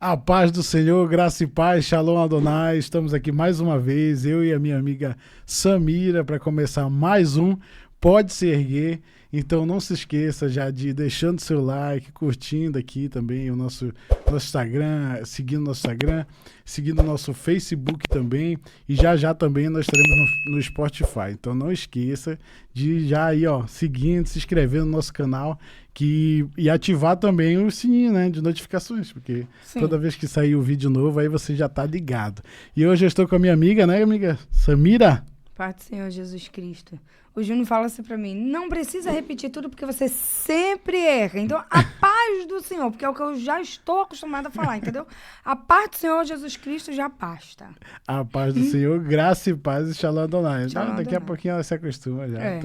A paz do Senhor, graça e paz, Shalom Adonai. Estamos aqui mais uma vez, eu e a minha amiga Samira, para começar mais um Pode Se Erguer. Então não se esqueça já de ir deixando seu like, curtindo aqui também o nosso Instagram, seguindo nosso Instagram, seguindo o nosso Facebook também. E já também nós estaremos no Spotify. Então não esqueça de já ir seguindo, se inscrever no nosso canal e ativar também o sininho, né, de notificações, porque toda vez que sair o vídeo novo, aí você já tá ligado. E hoje eu estou com a minha amiga, né, amiga Samira? Pai do Senhor Jesus Cristo. O Júnior fala assim pra mim, não precisa repetir tudo porque você sempre erra. Então, a paz do Senhor, porque é o que eu já estou acostumada a falar, entendeu? A paz do Senhor Jesus Cristo já basta. A paz do Senhor, graça e paz e Shalom Adonai. Shalom Daqui a Adonai. pouquinho ela se acostuma já.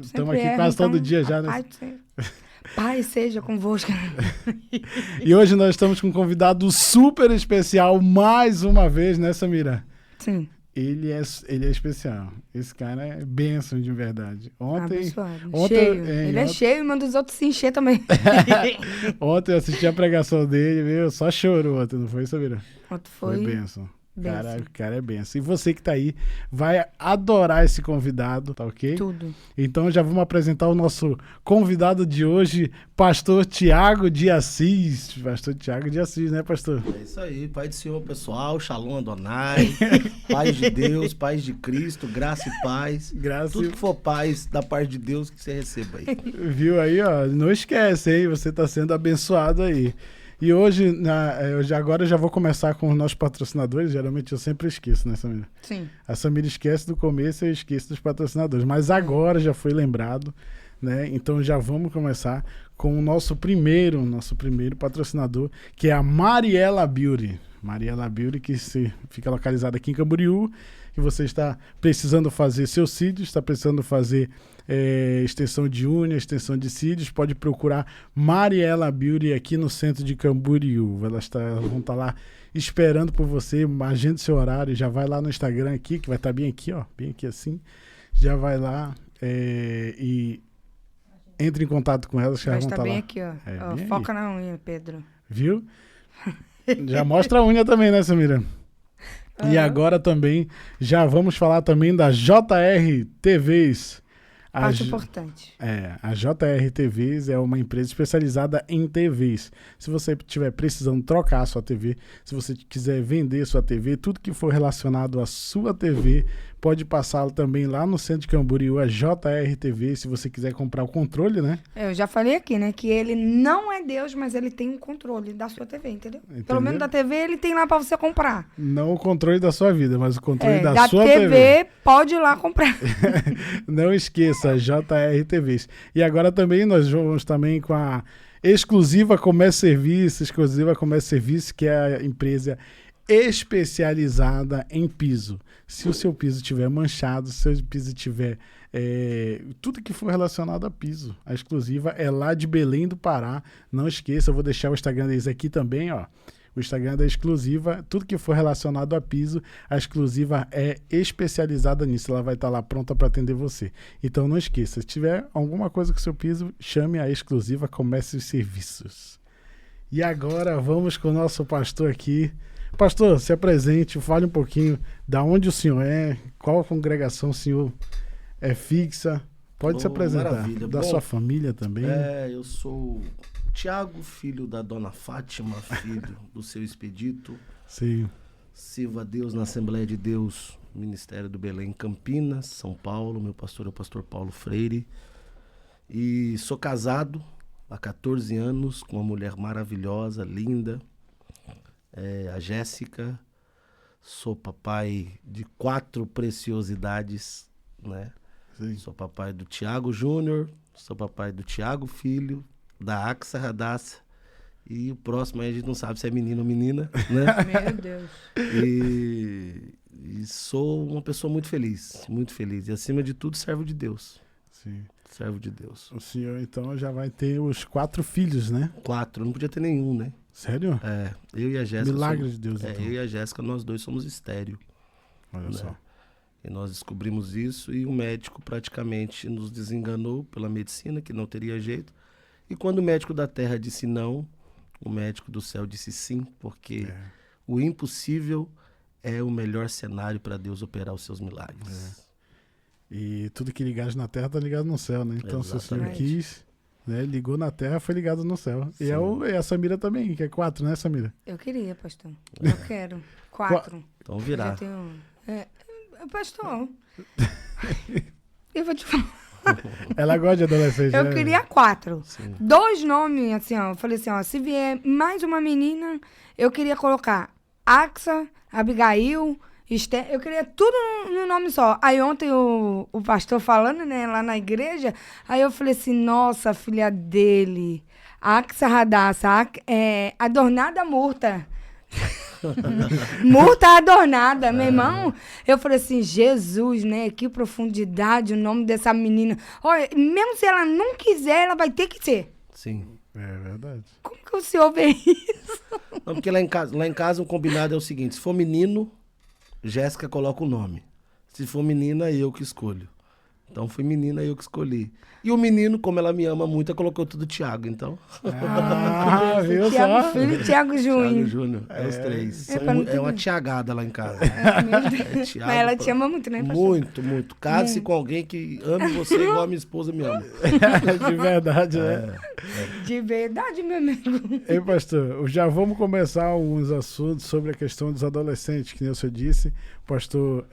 Estamos aqui erra, quase então, todo dia já. A paz do Senhor. Paz seja convosco. E hoje nós estamos com um convidado super especial mais uma vez, né, Samira? Sim. Ele é especial. Esse cara é bênção de verdade. Abençoado. Cheio. Ele é cheio e manda os outros se encher também. Ontem eu assisti a pregação dele, viu? Só chorou ontem, não foi, Samira? Ontem foi bênção. O cara é benção. E você que tá aí vai adorar esse convidado, tá ok? Tudo. Então já vamos apresentar o nosso convidado de hoje, pastor Tiago de Assis. Pastor Tiago de Assis, né, pastor? É isso aí, Pai do Senhor, pessoal, Shalom Adonai, paz de Deus, paz de Cristo, graça e paz. Tudo que for paz da parte de Deus que você receba aí. Viu aí, ó? Não esquece, hein? Você tá sendo abençoado aí. E hoje, agora eu já vou começar com os nossos patrocinadores. Geralmente eu sempre esqueço, né, Samira? Sim. A Samira esquece do começo e eu esqueço dos patrocinadores. Mas agora já foi lembrado, né? Então já vamos começar com o nosso primeiro patrocinador, que é a Mariela Beauty. Mariela Beauty, que fica localizada aqui em Camboriú, que você está precisando fazer seus cílios, está precisando fazer extensão de unha, extensão de cílios, pode procurar Mariela Beauty aqui no centro de Camboriú. Elas vão estar lá esperando por você, agende seu horário, já vai lá no Instagram aqui, que vai estar bem aqui, ó, bem aqui assim, já vai lá e entre em contato com elas, que elas vão estar bem lá. Aqui, ó. Foca na unha, Pedro. Viu? Já mostra a unha também, né, Samira? E agora também, já vamos falar também da JR TVs. Parte importante. A JR TVs é uma empresa especializada em TVs. Se você estiver precisando trocar a sua TV, se você quiser vender sua TV, tudo que for relacionado à sua TV, pode passá-lo também lá no centro de Camboriú, a JR TV, se você quiser comprar o controle, né? Eu já falei aqui, né, que ele não é Deus, mas ele tem um controle da sua TV, entendeu? Pelo menos da TV ele tem lá pra você comprar. Não o controle da sua vida, mas o controle da sua TV. TV Pode ir lá comprar. Não esqueça, JR TVs. E agora também nós vamos também com a Exclusiva Comércio Serviço, que é a empresa especializada em piso. Se o seu piso estiver manchado, se o seu piso tiver tudo que for relacionado a piso, a Exclusiva é lá de Belém do Pará. Não esqueça, eu vou deixar o Instagram deles aqui também, ó. O Instagram da Exclusiva, tudo que for relacionado a piso, a Exclusiva é especializada nisso. Ela vai estar lá pronta para atender você. Então não esqueça, se tiver alguma coisa com o seu piso, chame a Exclusiva Comércio e Serviços. E agora vamos com o nosso pastor aqui. Pastor, se apresente, fale um pouquinho da onde o senhor é, qual congregação o senhor é fixa. Pode se apresentar. Maravilha. Da sua família também. Eu sou Tiago, filho da dona Fátima, filho do seu Expedito. Sim. Sirvo a Deus na Assembleia de Deus, Ministério do Belém, Campinas, São Paulo. Meu pastor é o pastor Paulo Freire. E sou casado há 14 anos com uma mulher maravilhosa, linda, a Jéssica. Sou papai de 4 preciosidades, né? Sim. Sou papai do Tiago Júnior, sou papai do Tiago Filho, da Axa Radassa. E o próximo aí a gente não sabe se é menino ou menina, né? Meu Deus. E sou uma pessoa muito feliz, muito feliz. E acima de tudo, servo de Deus. Sim. Servo de Deus. O senhor então já vai ter os 4 filhos, né? 4, não podia ter nenhum, né? Sério? Eu e a Jéssica. Milagre de Deus, então. Eu e a Jéssica, nós dois somos estéreo. Olha só. E nós descobrimos isso e o médico praticamente nos desenganou pela medicina, que não teria jeito. E quando o médico da Terra disse não, o médico do céu disse sim, porque o impossível é o melhor cenário para Deus operar os seus milagres. E tudo que ligares na terra tá ligado no céu, né? Então, se o Senhor Exatamente. quis, né, ligou na terra, foi ligado no céu. E Sim. a Samira também, que é 4, né, Samira? Eu queria, pastor. Eu quero. 4. Então Eu já virá. tenho... pastor, eu vou te falar. Ela gosta de adolescente, Eu né? queria 4. Sim. 2 nomes, assim, ó. Eu falei assim, ó, se vier mais uma menina, eu queria colocar Axa, Abigail, Esther. Eu queria tudo no nome só. Aí ontem o pastor falando, né, lá na igreja, aí eu falei assim, nossa, a filha dele, Axa Radassa, adornada Murta. Murta adornada, meu irmão. Eu falei assim, Jesus, né? Que profundidade o nome dessa menina. Olha, mesmo se ela não quiser, ela vai ter que ser. Sim. É verdade. Como que o senhor vê isso? Não, porque lá em casa o combinado é o seguinte, se for menino, Jéssica coloca o nome. Se for menina, eu que escolho. Então foi menina, eu que escolhi. E o menino, como ela me ama muito, ela colocou tudo Thiago, então. Ah, viu Tiago só? Filho e Tiago Thiago Júnior. Júnior, é os três. É pra não ter É uma dúvida. tiagada lá em casa. Meu Deus. É Thiago Mas ela pra- te ama muito, né, pastor? Muito, muito. Case-se com alguém que ame você igual a minha esposa me ama. De verdade, né? De verdade, meu amigo. Ei, pastor, já vamos começar alguns assuntos sobre a questão dos adolescentes, que nem o senhor disse. O pastor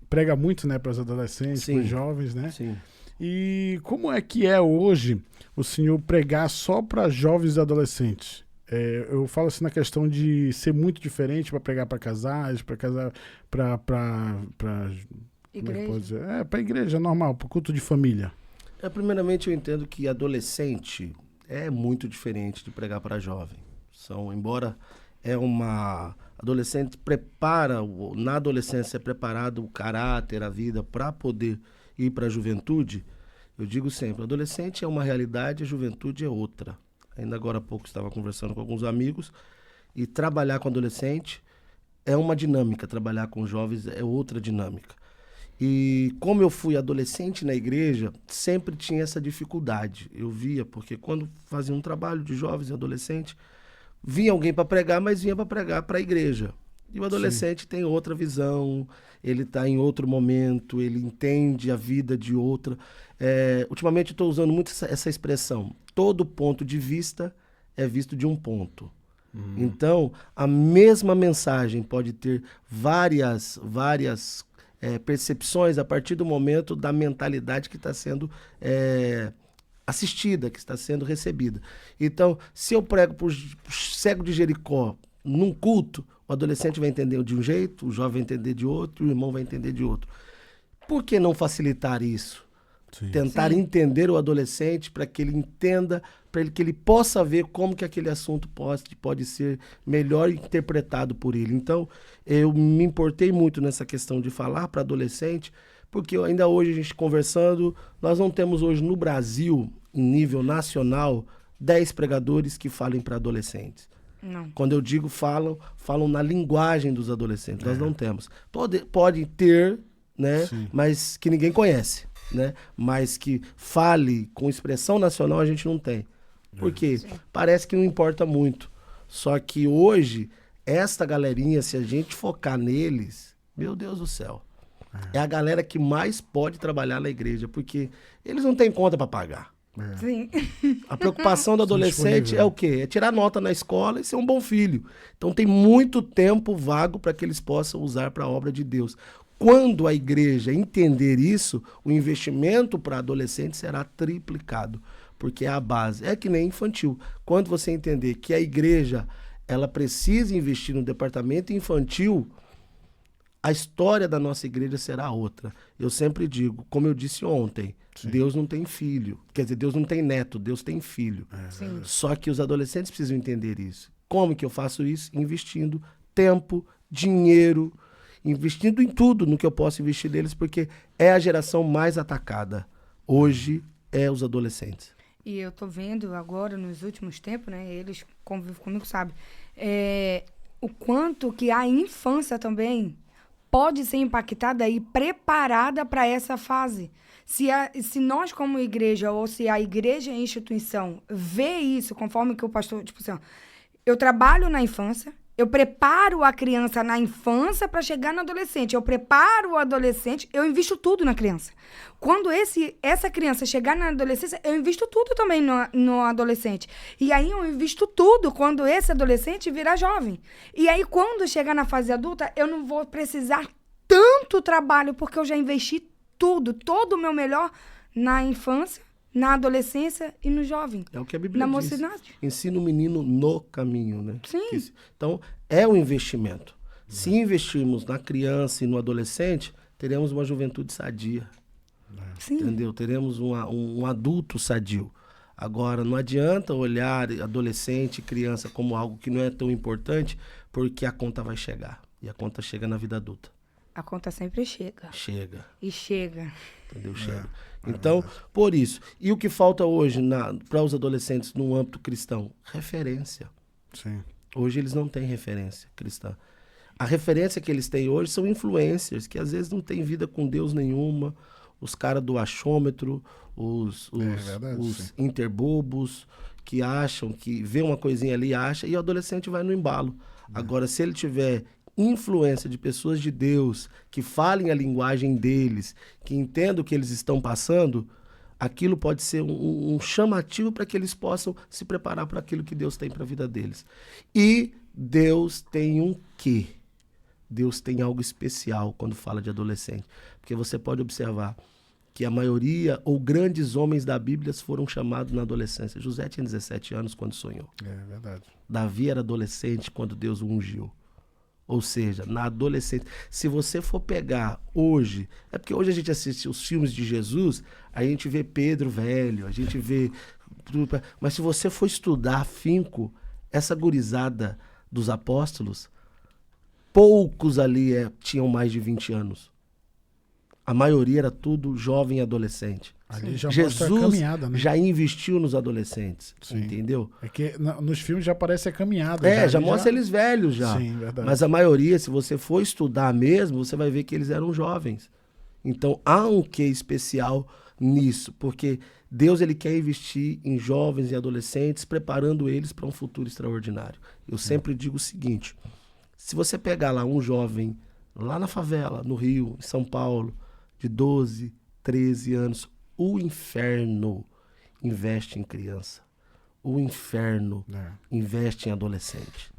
prega muito, né, para os adolescentes, Sim. para os jovens, né? Sim. E como é que é hoje o senhor pregar só para jovens e adolescentes? Eu falo assim na questão de ser muito diferente para pregar para casais, para casar, para Igreja. para igreja normal, para culto de família. Primeiramente, eu entendo que adolescente é muito diferente de pregar para jovem. Embora adolescente na adolescência é preparado o caráter, a vida para poder ir para a juventude, eu digo sempre, adolescente é uma realidade, a juventude é outra. Ainda agora há pouco estava conversando com alguns amigos e trabalhar com adolescente é uma dinâmica, trabalhar com jovens é outra dinâmica. E como eu fui adolescente na igreja, sempre tinha essa dificuldade. Eu via, porque quando fazia um trabalho de jovens e adolescentes, vinha alguém para pregar, mas vinha para pregar para a igreja. E o adolescente tem outra visão, ele está em outro momento, ele entende a vida de outra. Ultimamente eu estou usando muito essa expressão, todo ponto de vista é visto de um ponto. Então, a mesma mensagem pode ter várias percepções a partir do momento da mentalidade que está sendo assistida, que está sendo recebida. Então, se eu prego para o cego de Jericó num culto, o adolescente vai entender de um jeito, o jovem vai entender de outro, o irmão vai entender de outro. Por que não facilitar isso? Sim. Tentar Sim. entender o adolescente para que ele entenda, para que ele possa ver como que aquele assunto pode ser melhor interpretado por ele. Então, eu me importei muito nessa questão de falar para adolescente, porque ainda hoje a gente conversando, nós não temos hoje no Brasil, em nível nacional, 10 pregadores que falem para adolescentes. Não. Quando eu digo falam na linguagem dos adolescentes. Nós não temos. Pode ter, né? Sim. Mas que ninguém conhece, né? Mas que fale com expressão nacional a gente não tem. Por quê? Parece que não importa muito. Só que hoje, esta galerinha, se a gente focar neles, meu Deus do céu, é a galera que mais pode trabalhar na igreja, porque eles não têm conta para pagar. Sim. A preocupação do adolescente disponível. é o quê? É tirar nota na escola e ser um bom filho. Então tem muito tempo vago para que eles possam usar para a obra de Deus. Quando a igreja entender isso, o investimento para adolescente será triplicado, porque é a base. É que nem infantil. Quando você entender que a igreja ela precisa investir no departamento infantil, a história da nossa igreja será outra. Eu sempre digo, como eu disse ontem, Sim. Deus não tem filho. Quer dizer, Deus não tem neto, Deus tem filho. Sim. Só que os adolescentes precisam entender isso. Como que eu faço isso? Investindo tempo, dinheiro, investindo em tudo no que eu posso investir neles, porque é a geração mais atacada. Hoje é os adolescentes. E eu tô vendo agora, nos últimos tempos, né? Eles convivem comigo, sabe? O quanto que a infância também pode ser impactada e preparada para essa fase. Se nós, como igreja, ou se a igreja é instituição, vê isso, conforme que o pastor, tipo assim, ó, eu trabalho na infância, eu preparo a criança na infância para chegar no adolescente. Eu preparo o adolescente, eu invisto tudo na criança. Quando essa criança chegar na adolescência, eu invisto tudo também no adolescente. E aí eu invisto tudo quando esse adolescente virar jovem. E aí quando chegar na fase adulta, eu não vou precisar tanto trabalho, porque eu já investi tudo, todo o meu melhor na infância, na adolescência e no jovem. É o que a Bíblia na diz. mocidade. Ensina o menino no caminho, né? Sim. Então, é um investimento. Se investirmos na criança e no adolescente, teremos uma juventude sadia. Sim. Entendeu? Teremos um adulto sadio. Agora, não adianta olhar adolescente e criança como algo que não é tão importante, porque a conta vai chegar. E a conta chega na vida adulta. A conta sempre chega. Chega. E chega. Entendeu? Chega. Então, por isso. E o que falta hoje para os adolescentes no âmbito cristão? Referência. Sim. Hoje eles não têm referência cristã. A referência que eles têm hoje são influencers, que às vezes não têm vida com Deus nenhuma. Os caras do achômetro, os interbobos, que acham, que vê uma coisinha ali e acha, e o adolescente vai no embalo. Agora, se ele tiver influência de pessoas de Deus, que falem a linguagem deles, que entendam o que eles estão passando, aquilo pode ser um chamativo para que eles possam se preparar para aquilo que Deus tem para a vida deles. E Deus tem um quê? Deus tem algo especial quando fala de adolescente. Porque você pode observar que a maioria, ou grandes homens da Bíblia, foram chamados na adolescência. José tinha 17 anos quando sonhou. É verdade. Davi era adolescente quando Deus o ungiu. Ou seja, na adolescência. Se você for pegar hoje, é porque hoje a gente assiste os filmes de Jesus, a gente vê Pedro velho, a gente vê... Mas se você for estudar afinco, essa gurizada dos apóstolos, poucos ali tinham mais de 20 anos. A maioria era tudo jovem e adolescente. Ali já mostra a caminhada, né? Já investiu nos adolescentes, Sim. Entendeu? É que nos filmes já aparece a caminhada. Já mostra eles velhos já. Sim, verdade. Mas a maioria, se você for estudar mesmo, você vai ver que eles eram jovens. Então há um quê especial nisso, porque Deus ele quer investir em jovens e adolescentes, preparando eles para um futuro extraordinário. Eu sempre digo o seguinte, se você pegar lá um jovem, lá na favela, no Rio, em São Paulo, de 12, 13 anos, o inferno investe em criança. O inferno investe em adolescente.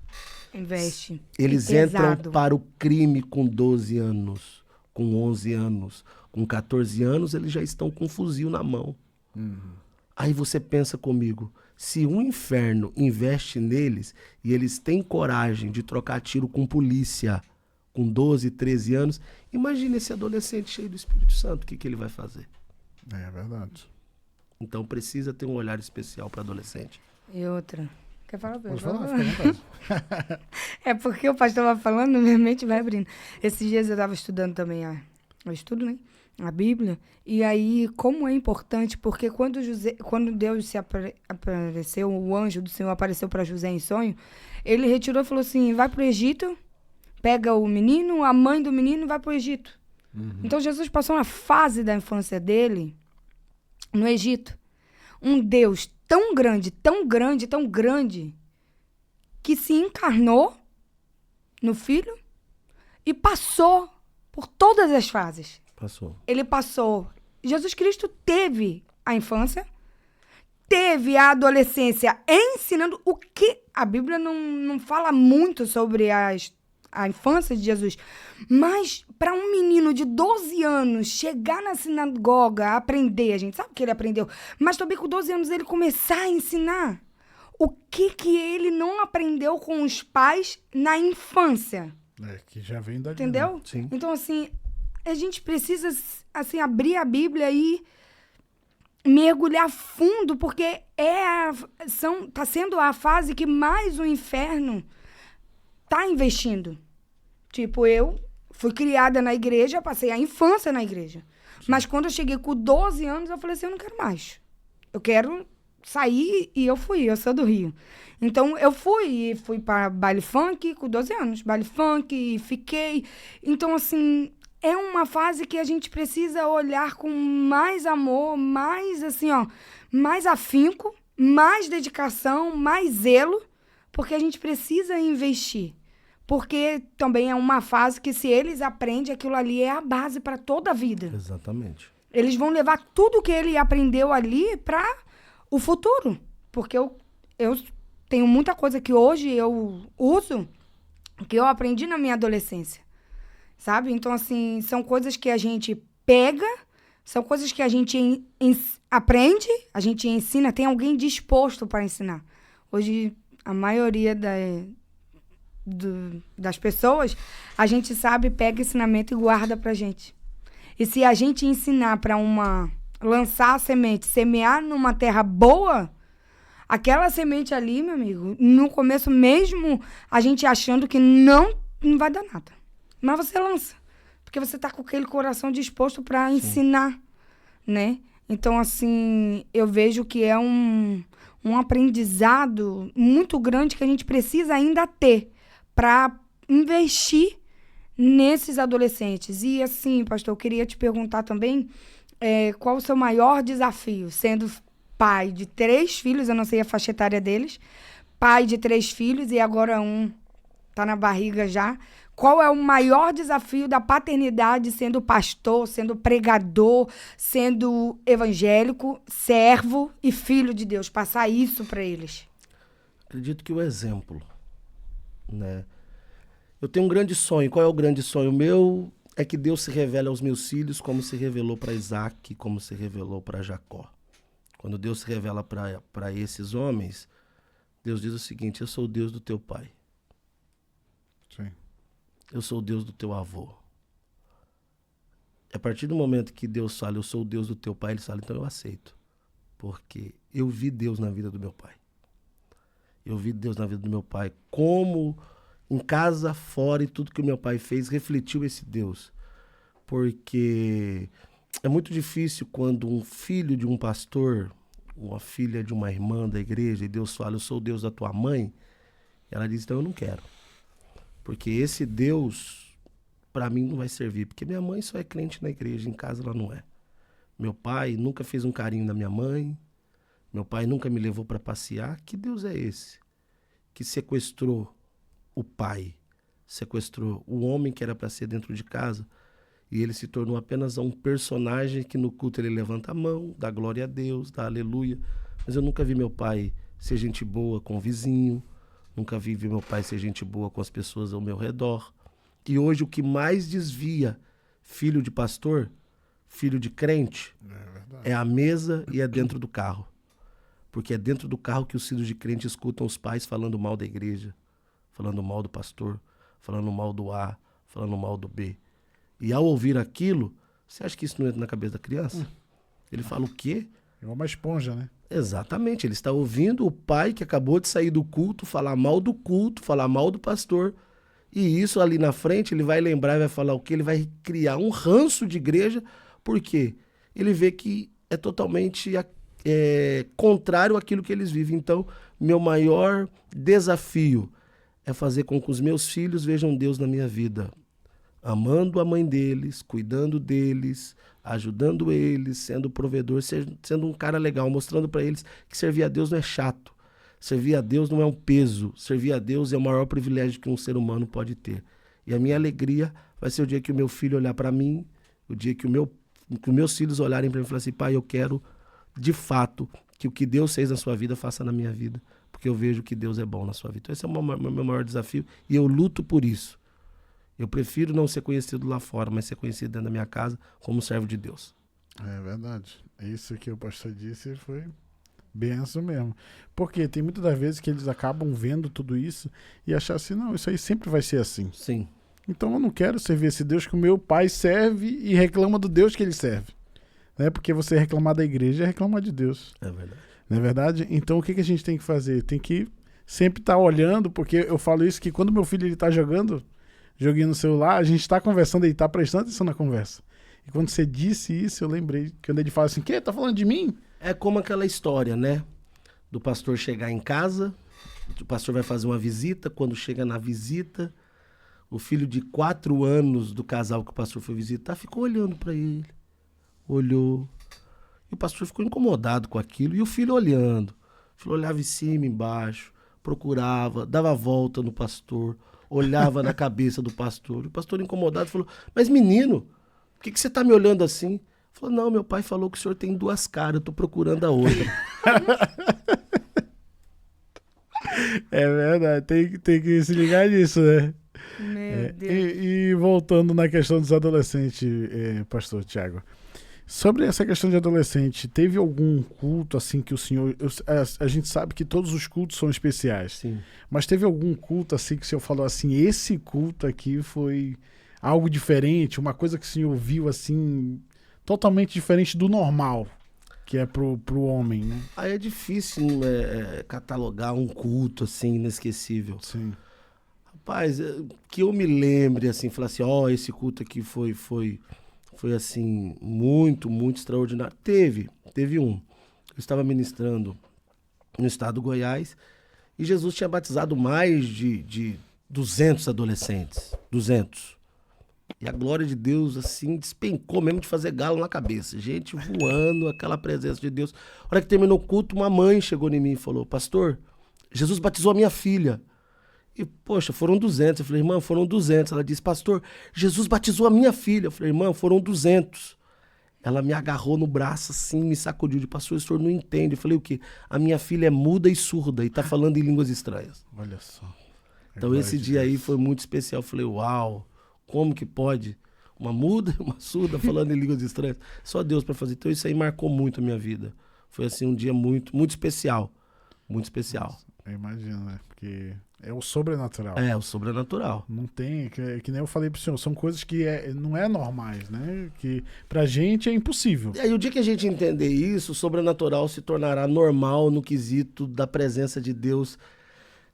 Investe. Eles entram para o crime com 12 anos, com 11 anos, com 14 anos, eles já estão com um fuzil na mão. Aí você pensa comigo, se o inferno investe neles e eles têm coragem de trocar tiro com polícia com 12, 13 anos, imagine esse adolescente cheio do Espírito Santo, o que ele vai fazer? É verdade. Então precisa ter um olhar especial para adolescente. E outra. Quer falar? Pode falar, fica à vontade. É porque o pastor vai falando, minha mente vai abrindo. Esses dias eu estava estudando também, eu estudo, né? A Bíblia. E aí, como é importante, porque quando Deus apareceu, o anjo do Senhor apareceu para José em sonho, ele retirou e falou assim, vai para o Egito, pega o menino, a mãe do menino e vai para o Egito. Então, Jesus passou uma fase da infância dele no Egito. Um Deus tão grande, tão grande, tão grande, que se encarnou no Filho e passou por todas as fases. Passou. Ele passou. Jesus Cristo teve a infância, teve a adolescência ensinando o que... A Bíblia não fala muito sobre a infância de Jesus, mas para um menino de 12 anos chegar na sinagoga, aprender, a gente sabe que ele aprendeu, mas também com 12 anos ele começar a ensinar o que ele não aprendeu com os pais na infância. Que já vem da... Entendeu? Sim. Então, assim, a gente precisa, assim, abrir a Bíblia e mergulhar fundo, porque tá sendo a fase que mais o inferno tá investindo. Tipo, eu fui criada na igreja, passei a infância na igreja. Sim. Mas quando eu cheguei com 12 anos, eu falei assim, eu não quero mais. Eu quero sair e eu sou do Rio. Então, eu fui para baile funk com 12 anos. Baile funk, e fiquei. Então, assim, é uma fase que a gente precisa olhar com mais amor, mais assim, ó, mais afinco, mais dedicação, mais zelo, porque a gente precisa investir. Porque também é uma fase que, se eles aprendem, aquilo ali é a base para toda a vida. Exatamente. Eles vão levar tudo que ele aprendeu ali para o futuro. Porque eu tenho muita coisa que hoje eu uso, que eu aprendi na minha adolescência. Sabe? Então, assim, são coisas que a gente pega, são coisas que a gente aprende, a gente ensina, tem alguém disposto para ensinar. Hoje, a maioria das pessoas, a gente sabe, pega ensinamento e guarda pra gente. E se a gente ensinar para lançar a semente, semear numa terra boa, aquela semente ali, meu amigo, no começo mesmo, a gente achando que não vai dar nada. Mas você lança, porque você tá com aquele coração disposto para ensinar, né? Então, assim, eu vejo que é um aprendizado muito grande que a gente precisa ainda ter para investir nesses adolescentes. E, assim, pastor, eu queria te perguntar também qual o seu maior desafio, sendo pai de 3 filhos, eu não sei a faixa etária deles, pai de 3 filhos e agora um tá na barriga já. Qual é o maior desafio da paternidade, sendo pastor, sendo pregador, sendo evangélico, servo e filho de Deus? Passar isso para eles. Acredito que o exemplo, né? Eu tenho um grande sonho. Qual é o grande sonho meu? É que Deus se revele aos meus filhos como se revelou para Isaac, como se revelou para Jacó. Quando Deus se revela para esses homens, Deus diz o seguinte: eu sou o Deus do teu pai. Sim. Eu sou o Deus do teu avô. A partir do momento que Deus fala, eu sou o Deus do teu pai, ele fala, então eu aceito. Porque eu vi Deus na vida do meu pai. Eu vi Deus na vida do meu pai. Como em casa, fora, e tudo que o meu pai fez refletiu esse Deus. Porque é muito difícil quando um filho de um pastor, uma filha de uma irmã da igreja, e Deus fala, eu sou o Deus da tua mãe, ela diz, então eu não quero. Porque esse Deus, para mim, não vai servir. Porque minha mãe só é crente na igreja, em casa ela não é. Meu pai nunca fez um carinho na minha mãe. Meu pai nunca me levou para passear. Que Deus é esse? Que sequestrou o pai, sequestrou o homem que era para ser dentro de casa. E ele se tornou apenas um personagem que no culto ele levanta a mão, dá glória a Deus, dá aleluia. Mas eu nunca vi meu pai ser gente boa com o vizinho. Nunca vi meu pai ser gente boa com as pessoas ao meu redor. E hoje o que mais desvia filho de pastor, filho de crente, é a mesa e é dentro do carro. Porque é dentro do carro que os filhos de crente escutam os pais falando mal da igreja, falando mal do pastor, falando mal do A, falando mal do B. E ao ouvir aquilo, você acha que isso não entra na cabeça da criança? Ele fala o quê? É uma esponja, né? Exatamente, ele está ouvindo o pai que acabou de sair do culto falar mal do culto, falar mal do pastor. E isso ali na frente ele vai lembrar e vai falar o quê? Ele vai criar um ranço de igreja, porque ele vê que é totalmente contrário àquilo que eles vivem. Então, meu maior desafio é fazer com que os meus filhos vejam Deus na minha vida. Amando a mãe deles, cuidando deles, ajudando eles, sendo provedor, sendo um cara legal, mostrando para eles que servir a Deus não é chato. Servir a Deus não é um peso. Servir a Deus é o maior privilégio que um ser humano pode ter. E a minha alegria vai ser o dia que o meu filho olhar para mim, o dia que os meus filhos olharem para mim e falar assim, pai, eu quero de fato que o que Deus fez na sua vida faça na minha vida, porque eu vejo que Deus é bom na sua vida. Então esse é o meu maior desafio e eu luto por isso. Eu prefiro não ser conhecido lá fora, mas ser conhecido dentro da minha casa como servo de Deus. É verdade. Isso que o pastor disse foi benção mesmo. Porque tem muitas das vezes que eles acabam vendo tudo isso e achar assim, não, isso aí sempre vai ser assim. Sim. Então eu não quero servir esse Deus que o meu pai serve e reclama do Deus que ele serve. Né? Porque você reclamar da igreja é reclamar de Deus. É verdade. Não é verdade? Então o que a gente tem que fazer? Tem que sempre estar olhando, porque eu falo isso que quando meu filho está jogando joguinho no celular, a gente está conversando e está prestando atenção na conversa. E quando você disse isso, eu lembrei. Quando ele fala assim, quê? Tá falando de mim? É como aquela história, né? Do pastor chegar em casa, o pastor vai fazer uma visita, quando chega na visita, O filho de 4 anos do casal que o pastor foi visitar ficou olhando para ele. Olhou. E o pastor ficou incomodado com aquilo. E o filho olhando. O filho olhava em cima, embaixo, procurava, dava volta no pastor, olhava na cabeça do pastor. E o pastor incomodado falou, mas menino, por que você está me olhando assim? Ele falou, não, meu pai falou que o senhor tem 2 caras, eu estou procurando a outra. É verdade, tem que se ligar nisso, né? Meu Deus. E voltando na questão dos adolescentes, pastor Tiago, sobre essa questão de adolescente, teve algum culto assim que o senhor... A gente sabe que todos os cultos são especiais, Sim. mas teve algum culto assim que o senhor falou assim, esse culto aqui foi algo diferente, uma coisa que o senhor viu assim, totalmente diferente do normal, que é pro homem, né? Aí é difícil catalogar um culto assim, inesquecível. Sim. Rapaz, que eu me lembre, assim, falar assim, esse culto aqui foi assim, muito, muito extraordinário. Teve um. Eu estava ministrando no estado do Goiás e Jesus tinha batizado mais de 200 adolescentes. 200. E a glória de Deus, assim, despencou mesmo de fazer galo na cabeça. Gente voando, aquela presença de Deus. A hora que terminou o culto, uma mãe chegou em mim e falou, pastor, Jesus batizou a minha filha. E, poxa, foram 200. Eu falei, irmã, foram 200. Ela disse, pastor, Jesus batizou a minha filha. Eu falei, irmã, foram 200. Ela me agarrou no braço assim, me sacudiu de, pastor, o senhor não entende. Eu falei, o quê? A minha filha é muda e surda e tá falando em línguas estranhas. Olha só. Então esse dia aí foi muito especial. Eu falei, uau, como que pode uma muda e uma surda falando em línguas estranhas? Só Deus para fazer. Então isso aí marcou muito a minha vida. Foi assim um dia muito, muito especial. Muito especial. Eu imagino, né? Porque é o sobrenatural. É, o sobrenatural. Não tem, que nem eu falei pro senhor, são coisas que não é normais, né? Que pra gente é impossível. E aí o dia que a gente entender isso, o sobrenatural se tornará normal no quesito da presença de Deus.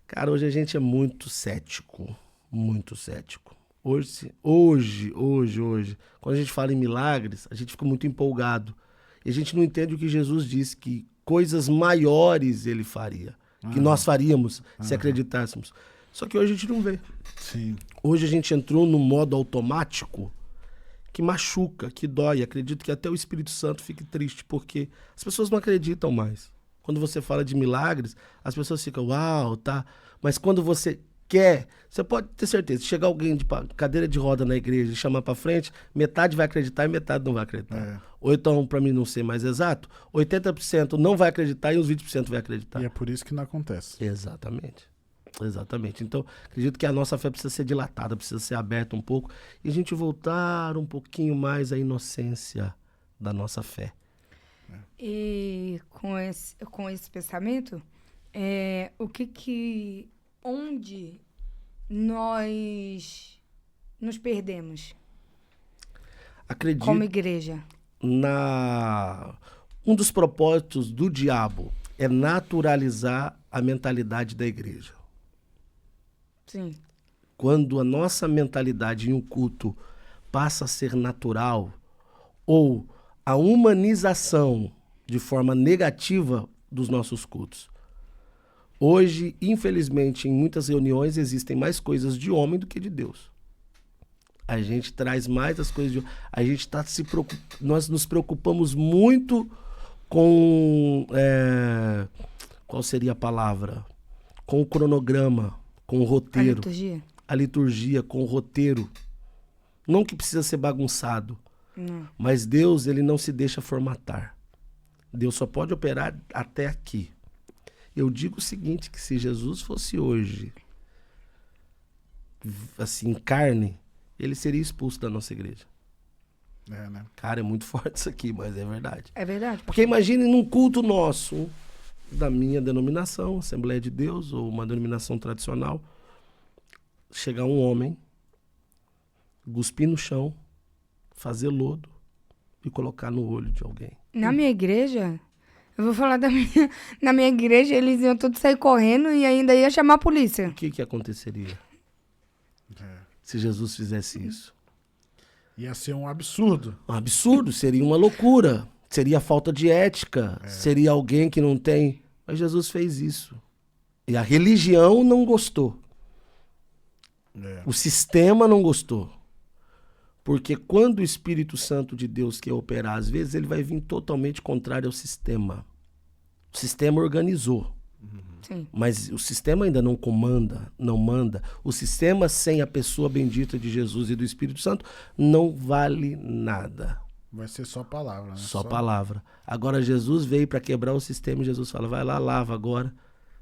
Cara, hoje a gente é muito cético. Muito cético. Hoje, quando a gente fala em milagres, a gente fica muito empolgado. E a gente não entende o que Jesus disse, que coisas maiores ele faria. Que nós faríamos se acreditássemos. Só que hoje a gente não vê. Sim. Hoje a gente entrou num modo automático que machuca, que dói. Acredito que até o Espírito Santo fique triste, porque as pessoas não acreditam mais. Quando você fala de milagres, as pessoas ficam, uau, tá. Mas quando você quer, você pode ter certeza, se chegar alguém de cadeira de roda na igreja e chamar pra frente, metade vai acreditar e metade não vai acreditar. É. Ou então, pra mim não ser mais exato, 80% não vai acreditar e os 20% vai acreditar. E é por isso que não acontece. Exatamente. Exatamente. Então, acredito que a nossa fé precisa ser dilatada, precisa ser aberta um pouco e a gente voltar um pouquinho mais à inocência da nossa fé. E com esse pensamento, onde nós nos perdemos Acredito como igreja? Um dos propósitos do diabo é naturalizar a mentalidade da igreja. Sim. Quando a nossa mentalidade em um culto passa a ser natural, ou a humanização de forma negativa dos nossos cultos. Hoje, infelizmente, em muitas reuniões existem mais coisas de homem do que de Deus. A gente traz mais as coisas de homem. A gente está nós nos preocupamos muito com... qual seria a palavra? Com o cronograma, com o roteiro. A liturgia, com o roteiro. Não que precisa ser bagunçado. Não. Mas Deus, ele não se deixa formatar. Deus só pode operar até aqui. Eu digo o seguinte, que se Jesus fosse hoje, assim, em carne, ele seria expulso da nossa igreja. É, né? Cara, é muito forte isso aqui, mas é verdade. É verdade. Porque imagine num culto nosso, da minha denominação, Assembleia de Deus, ou uma denominação tradicional, chegar um homem, cuspir no chão, fazer lodo e colocar no olho de alguém. Na minha igreja, eu vou falar na minha igreja, eles iam todos sair correndo e ainda ia chamar a polícia. O que aconteceria se Jesus fizesse isso? Ia ser um absurdo. Um absurdo, seria uma loucura, seria falta de ética, seria alguém que não tem... Mas Jesus fez isso. E a religião não gostou. O sistema não gostou. Porque quando o Espírito Santo de Deus quer operar, às vezes ele vai vir totalmente contrário ao sistema. O sistema organizou. Sim. Mas o sistema ainda não comanda, não manda. O sistema sem a pessoa bendita de Jesus e do Espírito Santo não vale nada. Vai ser só palavra, né? Só palavra. Agora Jesus veio para quebrar o sistema e Jesus fala, vai lá, lava agora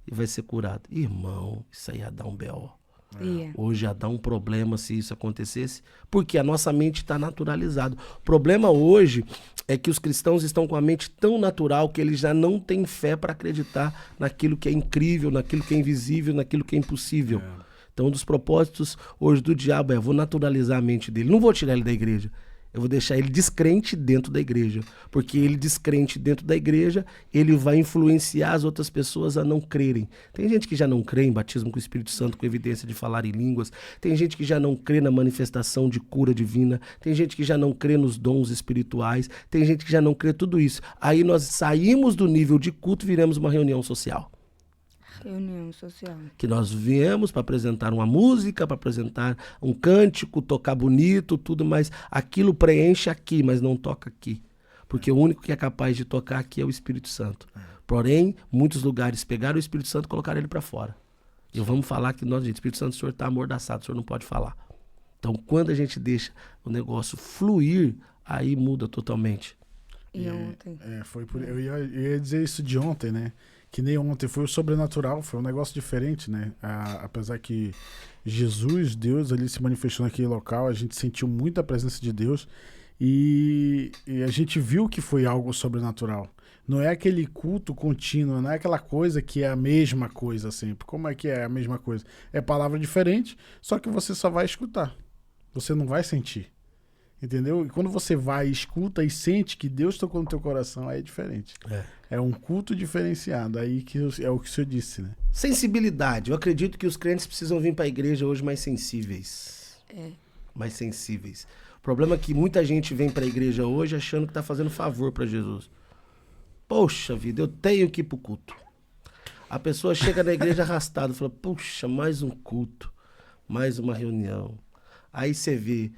e vai ser curado. Irmão, isso aí ia dar um B.O. Hoje ia dar um problema se isso acontecesse, porque a nossa mente está naturalizada. O problema hoje é que os cristãos estão com a mente tão natural que eles já não têm fé para acreditar naquilo que é incrível, naquilo que é invisível, naquilo que é impossível. Então um dos propósitos hoje do diabo é, vou naturalizar a mente dele, não vou tirar ele da igreja. Eu vou deixar ele descrente dentro da igreja. Porque ele descrente dentro da igreja, ele vai influenciar as outras pessoas a não crerem. Tem gente que já não crê em batismo com o Espírito Santo, com evidência de falar em línguas. Tem gente que já não crê na manifestação de cura divina. Tem gente que já não crê nos dons espirituais. Tem gente que já não crê tudo isso. Aí nós saímos do nível de culto e viramos uma reunião social. Reunião social. Que nós viemos para apresentar uma música, para apresentar um cântico, tocar bonito, tudo, mas aquilo preenche aqui, mas não toca aqui. Porque o único que é capaz de tocar aqui é o Espírito Santo. Porém, muitos lugares pegaram o Espírito Santo e colocaram ele para fora. E vamos falar que nós, gente, Espírito Santo, o senhor está amordaçado, o senhor não pode falar. Então, quando a gente deixa o negócio fluir, aí muda totalmente. E ontem? Eu ia dizer isso de ontem, né? Que nem ontem, foi o sobrenatural, foi um negócio diferente, né? Apesar que Jesus, Deus, ali se manifestou naquele local, a gente sentiu muita presença de Deus e a gente viu que foi algo sobrenatural. Não é aquele culto contínuo, não é aquela coisa que é a mesma coisa sempre. Como é que é a mesma coisa? É palavra diferente, só que você só vai escutar. Você não vai sentir. Entendeu? E quando você vai, escuta e sente que Deus tocou no teu coração, aí é diferente. É um culto diferenciado. Aí que é o que o senhor disse, né? Sensibilidade. Eu acredito que os crentes precisam vir para a igreja hoje mais sensíveis. Mais sensíveis. O problema é que muita gente vem para a igreja hoje achando que está fazendo favor para Jesus. Poxa vida, eu tenho que ir para o culto. A pessoa chega na igreja arrastada e fala, puxa, mais um culto, mais uma reunião. Aí você vê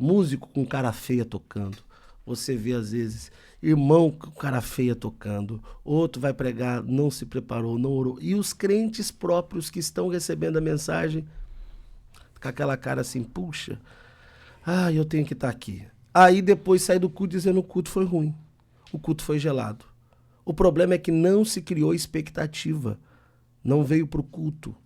músico com cara feia tocando. Você vê, às vezes, irmão com cara feia tocando. Outro vai pregar, não se preparou, não orou. E os crentes próprios que estão recebendo a mensagem, com aquela cara assim, puxa, eu tenho que estar aqui. Aí depois sai do culto dizendo que o culto foi ruim. O culto foi gelado. O problema é que não se criou expectativa. Não veio para o culto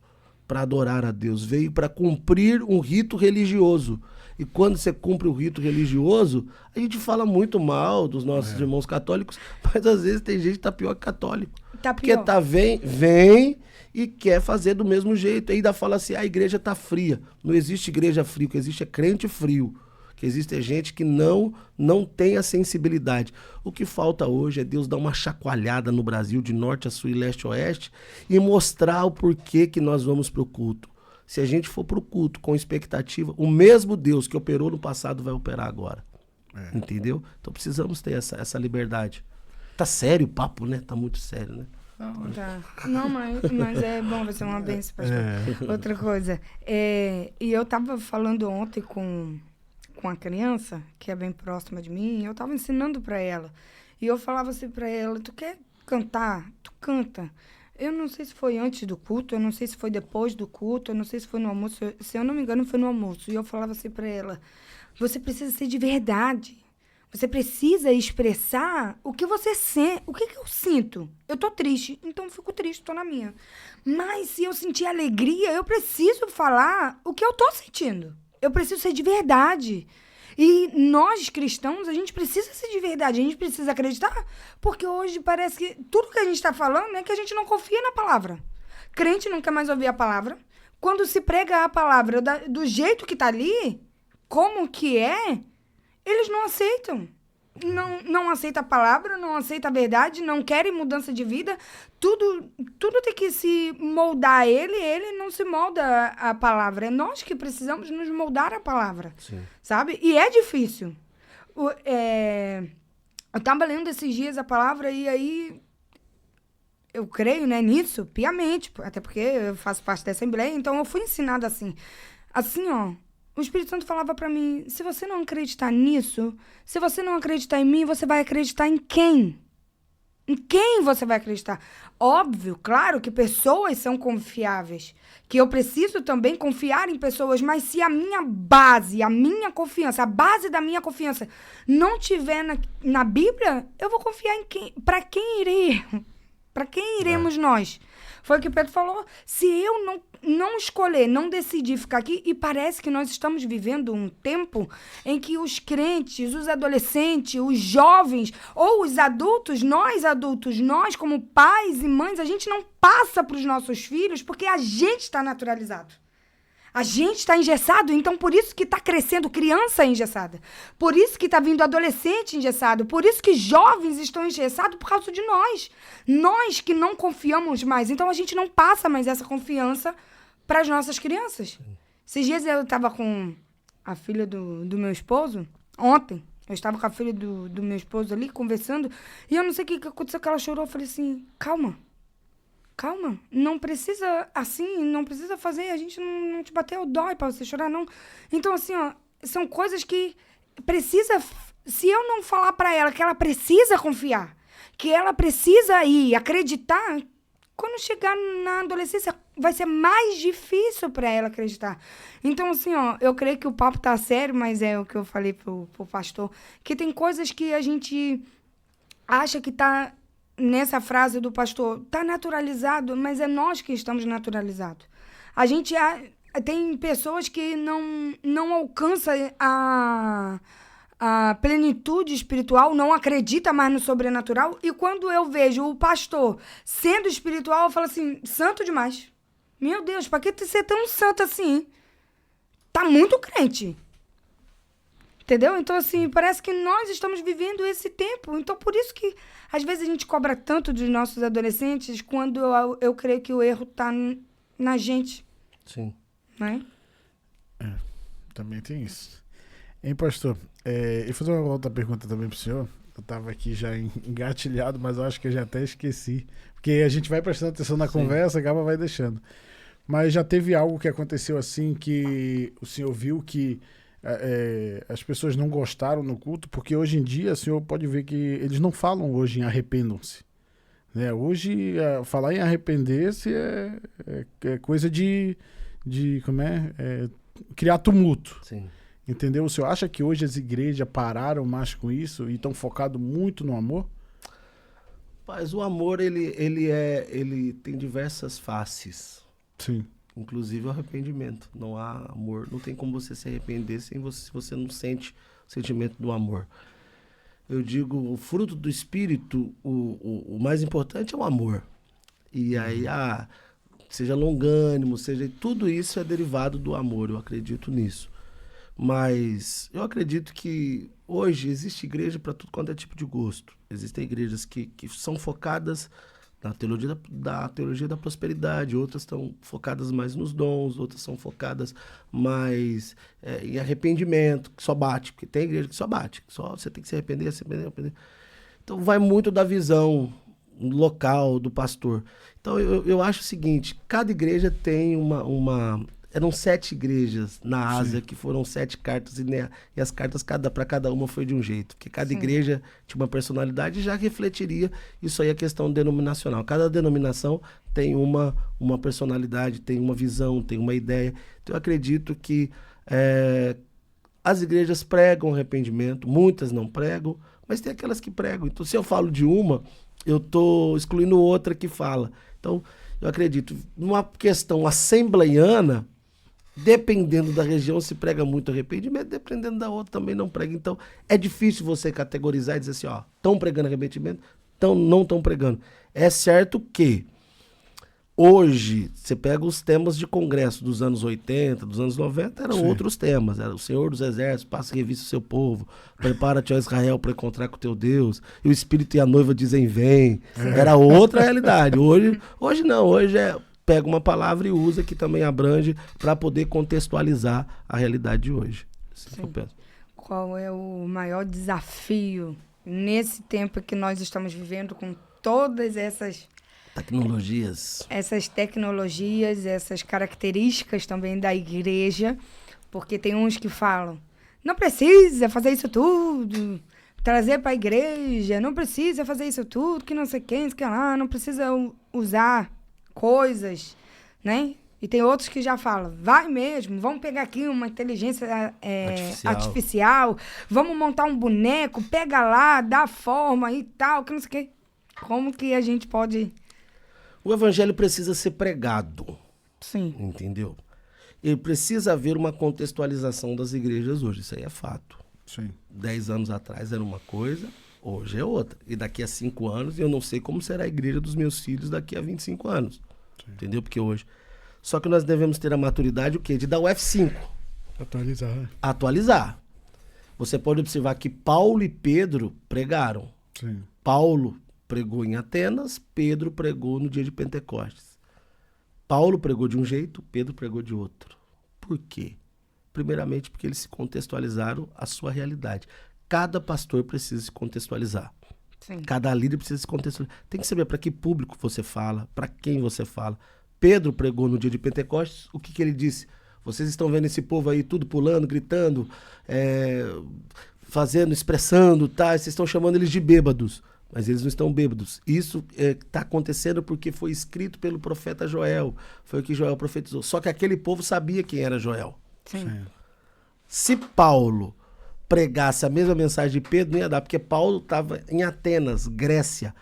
para adorar a Deus. Veio para cumprir um rito religioso. E quando você cumpre o rito religioso, a gente fala muito mal dos nossos irmãos católicos, mas às vezes tem gente que tá pior que católico. Tá pior. Porque vem e quer fazer do mesmo jeito. E ainda fala assim, a igreja tá fria. Não existe igreja fria, o que existe é crente frio. O que existe é gente que não tem a sensibilidade. O que falta hoje é Deus dar uma chacoalhada no Brasil, de norte a sul e leste a oeste, e mostrar o porquê que nós vamos pro culto. Se a gente for para o culto com expectativa, o mesmo Deus que operou no passado vai operar agora. Entendeu? Então precisamos ter essa liberdade. Tá sério o papo, né? Tá muito sério, né? Tá. Não, mas é bom, vai ser uma bênção, pastor. Outra coisa. E eu tava falando ontem com a criança, que é bem próxima de mim, eu tava ensinando para ela. E eu falava assim para ela, tu quer cantar? Tu canta. Eu não sei se foi antes do culto, eu não sei se foi depois do culto, eu não sei se foi no almoço. Se eu não me engano, foi no almoço. E eu falava assim para ela, você precisa ser de verdade. Você precisa expressar o que você sente. O que eu sinto? Eu tô triste, então eu fico triste, tô na minha. Mas se eu sentir alegria, eu preciso falar o que eu tô sentindo. Eu preciso ser de verdade. E nós, cristãos, a gente precisa ser de verdade, a gente precisa acreditar, porque hoje parece que tudo que a gente está falando é que a gente não confia na palavra. Crente não quer mais ouvir a palavra. Quando se prega a palavra do jeito que está ali, como que é, eles não aceitam. Não aceita a palavra, não aceita a verdade, não querem mudança de vida. Tudo tem que se moldar a ele não se molda a palavra. É nós que precisamos nos moldar a palavra. Sim. Sabe? E é difícil. Eu estava lendo esses dias a palavra e aí eu creio, né, nisso piamente, até porque eu faço parte da Assembleia, então eu fui ensinada assim. Assim, ó, o Espírito Santo falava pra mim, se você não acreditar nisso, se você não acreditar em mim, você vai acreditar em quem? Em quem você vai acreditar? Óbvio, claro que pessoas são confiáveis, que eu preciso também confiar em pessoas, mas se a minha base, a minha confiança, a base da minha confiança não tiver na Bíblia, eu vou confiar em quem? Para quem irei? Para quem iremos nós? Foi o que Pedro falou. Se eu não escolher, não decidir ficar aqui, e parece que nós estamos vivendo um tempo em que os crentes, os adolescentes, os jovens, ou os adultos, nós como pais e mães, a gente não passa para os nossos filhos porque a gente está naturalizado. A gente está engessado, então por isso que está crescendo criança engessada. Por isso que está vindo adolescente engessado. Por isso que jovens estão engessados por causa de nós. Nós que não confiamos mais. Então a gente não passa mais essa confiança para as nossas crianças. Esses dias eu estava com a filha do meu esposo. Ontem eu estava com a filha do meu esposo ali conversando. E eu não sei o que aconteceu, que ela chorou. Eu falei assim, calma, não precisa assim, não precisa fazer, a gente não te bateu, dói pra você chorar, não. Então, assim, ó, são coisas que precisa, se eu não falar pra ela que ela precisa confiar, que ela precisa ir, acreditar, quando chegar na adolescência vai ser mais difícil pra ela acreditar. Então, assim, ó, eu creio que o papo tá sério, mas é o que eu falei pro pastor, que tem coisas que a gente acha que tá... Nessa frase do pastor, tá naturalizado, mas é nós que estamos naturalizados. A gente tem pessoas que não alcançam a plenitude espiritual, não acredita mais no sobrenatural, e quando eu vejo o pastor sendo espiritual, eu falo assim, santo demais. Meu Deus, pra que ser tão santo assim? Tá muito crente. Entendeu? Então, assim, parece que nós estamos vivendo esse tempo. Então, por isso que, às vezes, a gente cobra tanto dos nossos adolescentes, quando eu creio que o erro está na gente. Sim. Né? Também tem isso. Hein, pastor? Eu vou fazer uma outra pergunta também pro senhor. Eu estava aqui já engatilhado, mas eu acho que eu já até esqueci. Porque a gente vai prestando atenção na conversa, acaba vai deixando. Mas já teve algo que aconteceu assim, que o senhor viu que as pessoas não gostaram no culto, porque hoje em dia o senhor pode ver que eles não falam hoje em arrependam-se, né? Hoje falar em arrepender-se é coisa de criar tumulto. Sim. Entendeu? O senhor acha que hoje as igrejas pararam mais com isso e estão focados muito no amor? Mas o amor, ele tem diversas faces. Sim. Inclusive o arrependimento. Não há amor, não tem como você se arrepender se você não sente o sentimento do amor. Eu digo, o fruto do Espírito, o mais importante é o amor. E aí, seja longânimo, tudo isso é derivado do amor, eu acredito nisso. Mas eu acredito que hoje existe igreja para tudo quanto é tipo de gosto. Existem igrejas que são focadas na teologia da prosperidade, outras estão focadas mais nos dons, outras são focadas mais em arrependimento, que só bate, porque tem igreja que só bate, que só você tem que se arrepender. Então vai muito da visão local do pastor. Então eu acho o seguinte, cada igreja tem eram 7 igrejas na Ásia. Sim. Que foram 7 cartas, e as cartas para cada uma foi de um jeito. Porque cada Sim. igreja tinha uma personalidade e já refletiria isso aí, a questão denominacional. Cada denominação tem uma personalidade, tem uma visão, tem uma ideia. Então eu acredito que as igrejas pregam arrependimento, muitas não pregam, mas tem aquelas que pregam. Então se eu falo de uma, eu estou excluindo outra que fala. Então eu acredito, numa questão assembleiana, dependendo da região, se prega muito arrependimento, dependendo da outra também não prega. Então, é difícil você categorizar e dizer assim, estão pregando arrependimento, não estão pregando. É certo que hoje, você pega os temas de congresso dos anos 80, dos anos 90, eram Sim. outros temas. Era o Senhor dos Exércitos, passa revista o seu povo, prepara-te, ó Israel, para encontrar com o teu Deus, e o Espírito e a noiva dizem vem. Era outra realidade. Hoje não, hoje pega uma palavra e usa, que também abrange, para poder contextualizar a realidade de hoje. Assim, qual é o maior desafio nesse tempo que nós estamos vivendo, com todas essas Tecnologias. Essas tecnologias, essas características também da igreja, porque tem uns que falam, não precisa fazer isso tudo, trazer para a igreja, não precisa fazer isso tudo, que não sei quem, que lá, não precisa usar coisas, né? E tem outros que já falam, vai mesmo, vamos pegar aqui uma inteligência artificial, vamos montar um boneco, pega lá, dá forma e tal, que não sei o quê. Como que a gente pode... O evangelho precisa ser pregado. Sim. Entendeu? E precisa haver uma contextualização das igrejas hoje, isso aí é fato. Sim. 10 anos atrás era uma coisa, hoje é outra. E daqui a 5 anos, eu não sei como será a igreja dos meus filhos daqui a 25 anos. Sim. Entendeu? Porque hoje... Só que nós devemos ter a maturidade, o quê? De dar o F5. Atualizar. Atualizar. Você pode observar que Paulo e Pedro pregaram. Sim. Paulo pregou em Atenas, Pedro pregou no dia de Pentecostes. Paulo pregou de um jeito, Pedro pregou de outro. Por quê? Primeiramente porque eles se contextualizaram a sua realidade. Cada pastor precisa se contextualizar. Sim. Cada líder precisa se contextualizar. Tem que saber para que público você fala, para quem você fala. Pedro pregou no dia de Pentecostes, o que ele disse? Vocês estão vendo esse povo aí tudo pulando, gritando, fazendo, expressando, tá? Vocês estão chamando eles de bêbados, mas eles não estão bêbados. Isso está acontecendo porque foi escrito pelo profeta Joel, foi o que Joel profetizou. Só que aquele povo sabia quem era Joel. Sim. Se Paulo pregasse a mesma mensagem de Pedro, não ia dar, porque Paulo estava em Atenas, Grécia,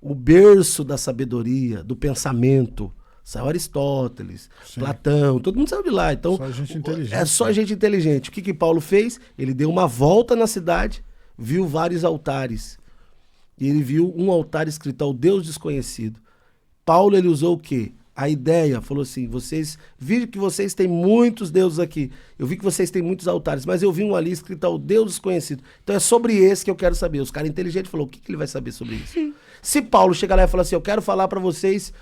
o berço da sabedoria, do pensamento. Saiu Aristóteles, Sim. Platão, todo mundo saiu de lá. Então, só gente inteligente. É só gente inteligente. O que Paulo fez? Ele deu uma volta na cidade, viu vários altares. E ele viu um altar escrito ao Deus desconhecido. Paulo, ele usou o quê? A ideia, falou assim, vi que vocês têm muitos deuses aqui. Eu vi que vocês têm muitos altares, mas eu vi um ali escrito ao Deus desconhecido. Então é sobre esse que eu quero saber. Os caras inteligentes falaram, o que ele vai saber sobre isso? Se Paulo chegar lá e falar assim, eu quero falar para vocês...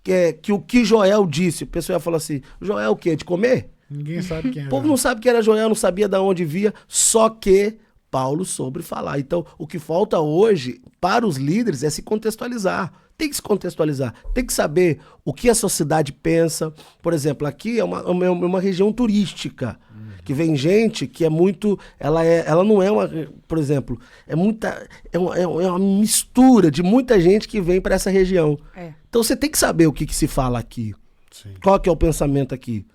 Que o que Joel disse, o pessoal ia falar assim, Joel o quê? De comer? Ninguém sabe quem é. O povo não sabe quem era Joel, não sabia de onde via, só que Paulo soube falar. Então, o que falta hoje para os líderes é se contextualizar. Tem que se contextualizar, tem que saber o que a sociedade pensa. Por exemplo, aqui é uma região turística, que vem gente que é muito... Ela não é uma... Por exemplo, é uma mistura de muita gente que vem para essa região. É. Então você tem que saber o que se fala aqui. Sim. Qual que é o pensamento aqui?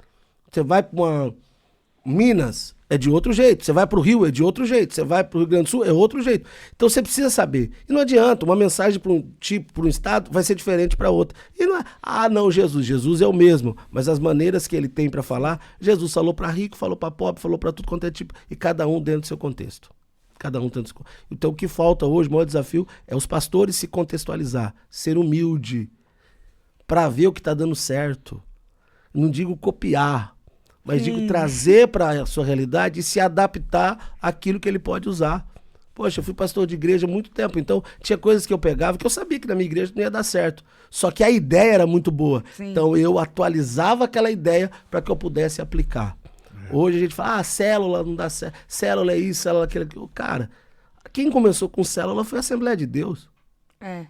Você vai para uma Minas, é de outro jeito. Você vai para o Rio, é de outro jeito. Você vai para o Rio Grande do Sul, é outro jeito. Então você precisa saber. E não adianta, uma mensagem para um tipo, para um estado, vai ser diferente para outro. E não é, não, Jesus é o mesmo. Mas as maneiras que ele tem para falar, Jesus falou para rico, falou para pobre, falou para tudo quanto é tipo, e cada um dentro do seu contexto. Cada um dentro do seu... Então o que falta hoje, o maior desafio, é os pastores se contextualizar, ser humilde, para ver o que está dando certo. Não digo copiar, mas digo trazer para a sua realidade e se adaptar àquilo que ele pode usar. Poxa, eu fui pastor de igreja há muito tempo, então tinha coisas que eu pegava que eu sabia que na minha igreja não ia dar certo. Só que a ideia era muito boa. Sim. Então eu atualizava aquela ideia para que eu pudesse aplicar. Hoje a gente fala, célula não dá certo, célula é isso, célula é aquilo. Cara, quem começou com célula foi a Assembleia de Deus. É.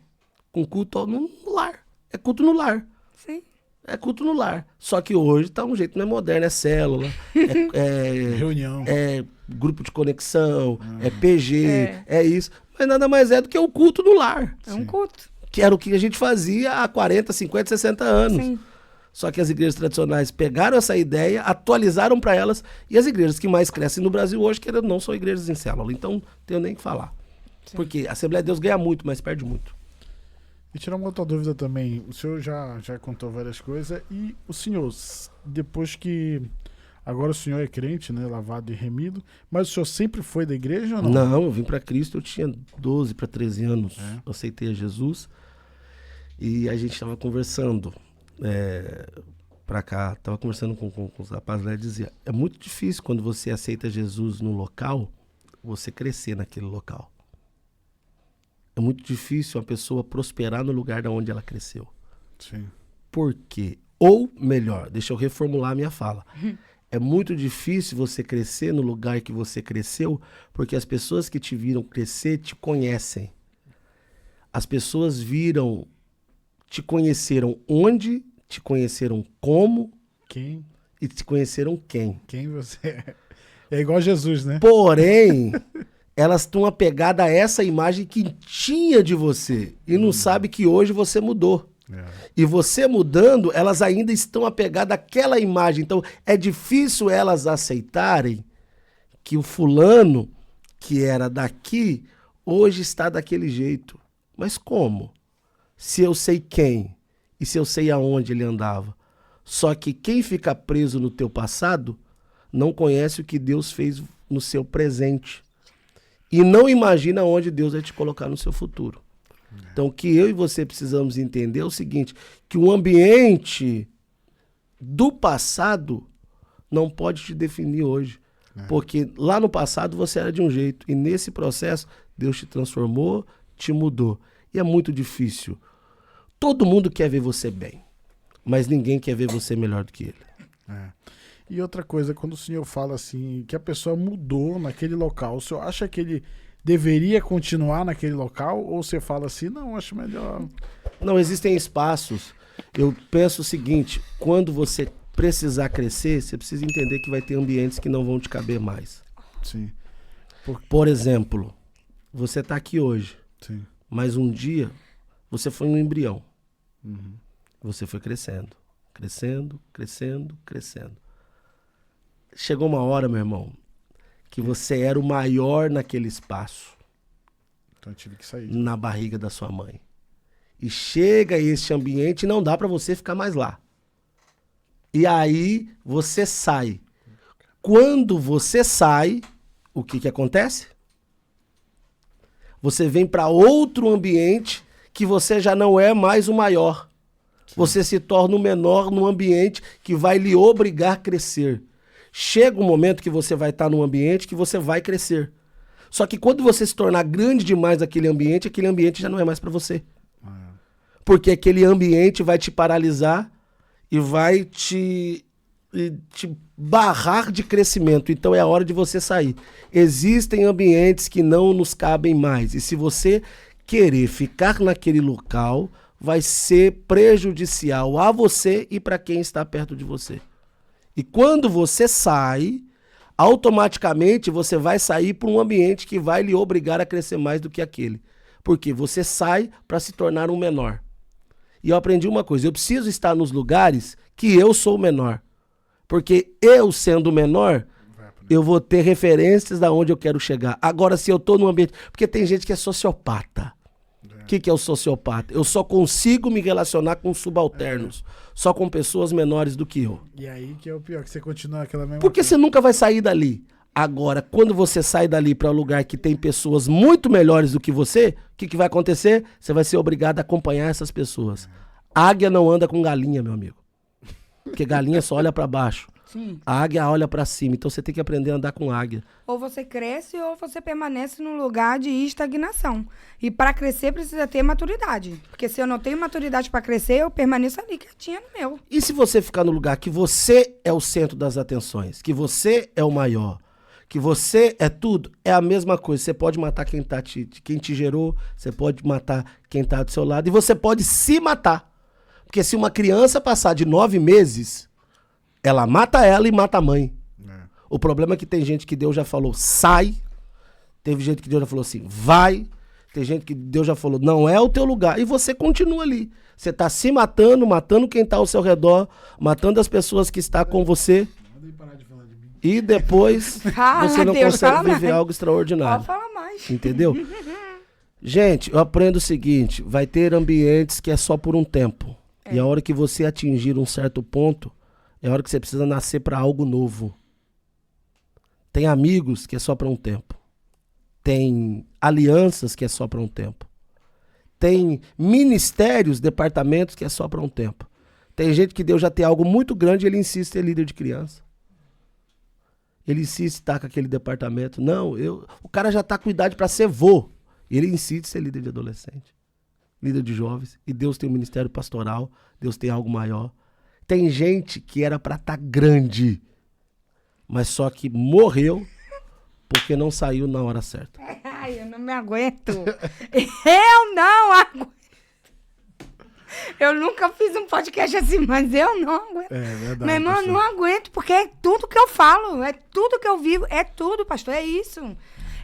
Com culto no lar. É culto no lar. Sim. É culto no lar. Só que hoje tá um jeito mais moderno, é célula, reunião, é grupo de conexão, é PG, é isso. Mas nada mais é do que o culto no lar. É um culto. Que era o que a gente fazia há 40, 50, 60 anos. Sim. Só que as igrejas tradicionais pegaram essa ideia, atualizaram para elas, e as igrejas que mais crescem no Brasil hoje, querendo ou não, são igrejas em célula. Então, não tenho nem o que falar. Sim. Porque a Assembleia de Deus ganha muito, mas perde muito. E tirar uma outra dúvida também, o senhor já contou várias coisas, e o senhor, depois que... Agora o senhor é crente, né, lavado e remido, mas o senhor sempre foi da igreja ou não? Não, eu vim para Cristo, eu tinha 12 para 13 anos, eu aceitei a Jesus, e a gente estava conversando para cá, estava conversando com os rapazes lá e dizia, é muito difícil quando você aceita Jesus no local, você crescer naquele local. É muito difícil a pessoa prosperar no lugar de onde ela cresceu. Sim. Por quê? Ou melhor, deixa eu reformular a minha fala. É muito difícil você crescer no lugar que você cresceu, porque as pessoas que te viram crescer te conhecem. As pessoas viram te conheceram onde, te conheceram como Quem? e te conheceram quem. Quem você é? É igual Jesus, né? Porém, elas estão apegadas a essa imagem que tinha de você e não sabe que hoje você mudou. E você mudando, elas ainda estão apegadas àquela imagem. Então, é difícil elas aceitarem que o fulano, que era daqui, hoje está daquele jeito. Mas como? Se eu sei quem e se eu sei aonde ele andava. Só que quem fica preso no teu passado não conhece o que Deus fez no seu presente. E não imagina onde Deus vai te colocar no seu futuro. Então, o que eu e você precisamos entender é o seguinte, que o ambiente do passado não pode te definir hoje. Porque lá no passado você era de um jeito. E nesse processo, Deus te transformou, te mudou. E é muito difícil. Todo mundo quer ver você bem. Mas ninguém quer ver você melhor do que ele. E outra coisa, quando o senhor fala assim, que a pessoa mudou naquele local, o senhor acha que ele deveria continuar naquele local? Ou você fala assim, não, acho melhor... Não, existem espaços. Eu penso o seguinte, quando você precisar crescer, você precisa entender que vai ter ambientes que não vão te caber mais. Sim. Por exemplo, você está aqui hoje, Sim. mas um dia você foi um embrião. Uhum. Você foi crescendo, crescendo, crescendo, crescendo. Chegou uma hora, meu irmão, que você era o maior naquele espaço. Então eu tive que sair. Na barriga da sua mãe. E chega esse ambiente e não dá pra você ficar mais lá. E aí você sai. Quando você sai, o que acontece? Você vem pra outro ambiente que você já não é mais o maior. Você se torna o menor num ambiente que vai lhe obrigar a crescer. Chega um momento que você vai estar num ambiente que você vai crescer. Só que quando você se tornar grande demais aquele ambiente já não é mais para você. Porque aquele ambiente vai te paralisar e vai te barrar de crescimento. Então é a hora de você sair. Existem ambientes que não nos cabem mais. E se você querer ficar naquele local, vai ser prejudicial a você e para quem está perto de você. E quando você sai, automaticamente você vai sair para um ambiente que vai lhe obrigar a crescer mais do que aquele. Porque você sai para se tornar um menor. E eu aprendi uma coisa, eu preciso estar nos lugares que eu sou o menor. Porque eu sendo o menor, eu vou ter referências da onde eu quero chegar. Agora, se eu estou num ambiente... Porque tem gente que é sociopata. O que é o sociopata? Eu só consigo me relacionar com subalternos. Só com pessoas menores do que eu. E aí que é o pior, que você continua aquela mesma Porque coisa. você nunca vai sair dali. Agora, quando você sai dali para um lugar que tem pessoas muito melhores do que você, o que vai acontecer? Você vai ser obrigado a acompanhar essas pessoas. Águia não anda com galinha, meu amigo. Porque galinha só olha para baixo. Sim. A águia olha para cima. Então você tem que aprender a andar com águia. Ou você cresce ou você permanece num lugar de estagnação. E para crescer precisa ter maturidade. Porque se eu não tenho maturidade para crescer, eu permaneço ali quietinha no meu. E se você ficar no lugar que você é o centro das atenções, que você é o maior, que você é tudo, é a mesma coisa. Você pode matar quem te gerou, você pode matar quem está do seu lado e você pode se matar. Porque se uma criança passar de 9 meses, ela mata ela e mata a mãe. O problema é que tem gente que Deus já falou, sai. Teve gente que Deus já falou assim, vai. Tem gente que Deus já falou, não é o teu lugar. E você continua ali. Você está se matando, matando quem está ao seu redor, matando as pessoas que estão com você. E depois você não Deus, consegue fala viver mais. algo extraordinário. Pode falar mais. Entendeu? Gente, eu aprendo o seguinte, vai ter ambientes que é só por um tempo. E a hora que você atingir um certo ponto, é a hora que você precisa nascer para algo novo. Tem amigos que é só para um tempo. Tem alianças que é só para um tempo. Tem ministérios, departamentos que é só para um tempo. Tem gente que Deus já tem algo muito grande e ele insiste em ser líder de criança. Ele insiste em estar com aquele departamento. Não, o cara já está com idade para ser vô. Ele insiste em ser líder de adolescente. Líder de jovens. E Deus tem um ministério pastoral. Deus tem algo maior. Tem gente que era para estar grande, mas só que morreu porque não saiu na hora certa. Ai, eu não me aguento. Eu não aguento. Eu nunca fiz um podcast assim, mas eu não aguento. É verdade. Meu irmão, eu pastor. não aguento, porque é tudo que eu falo, é tudo que eu vivo, é tudo, pastor, é isso.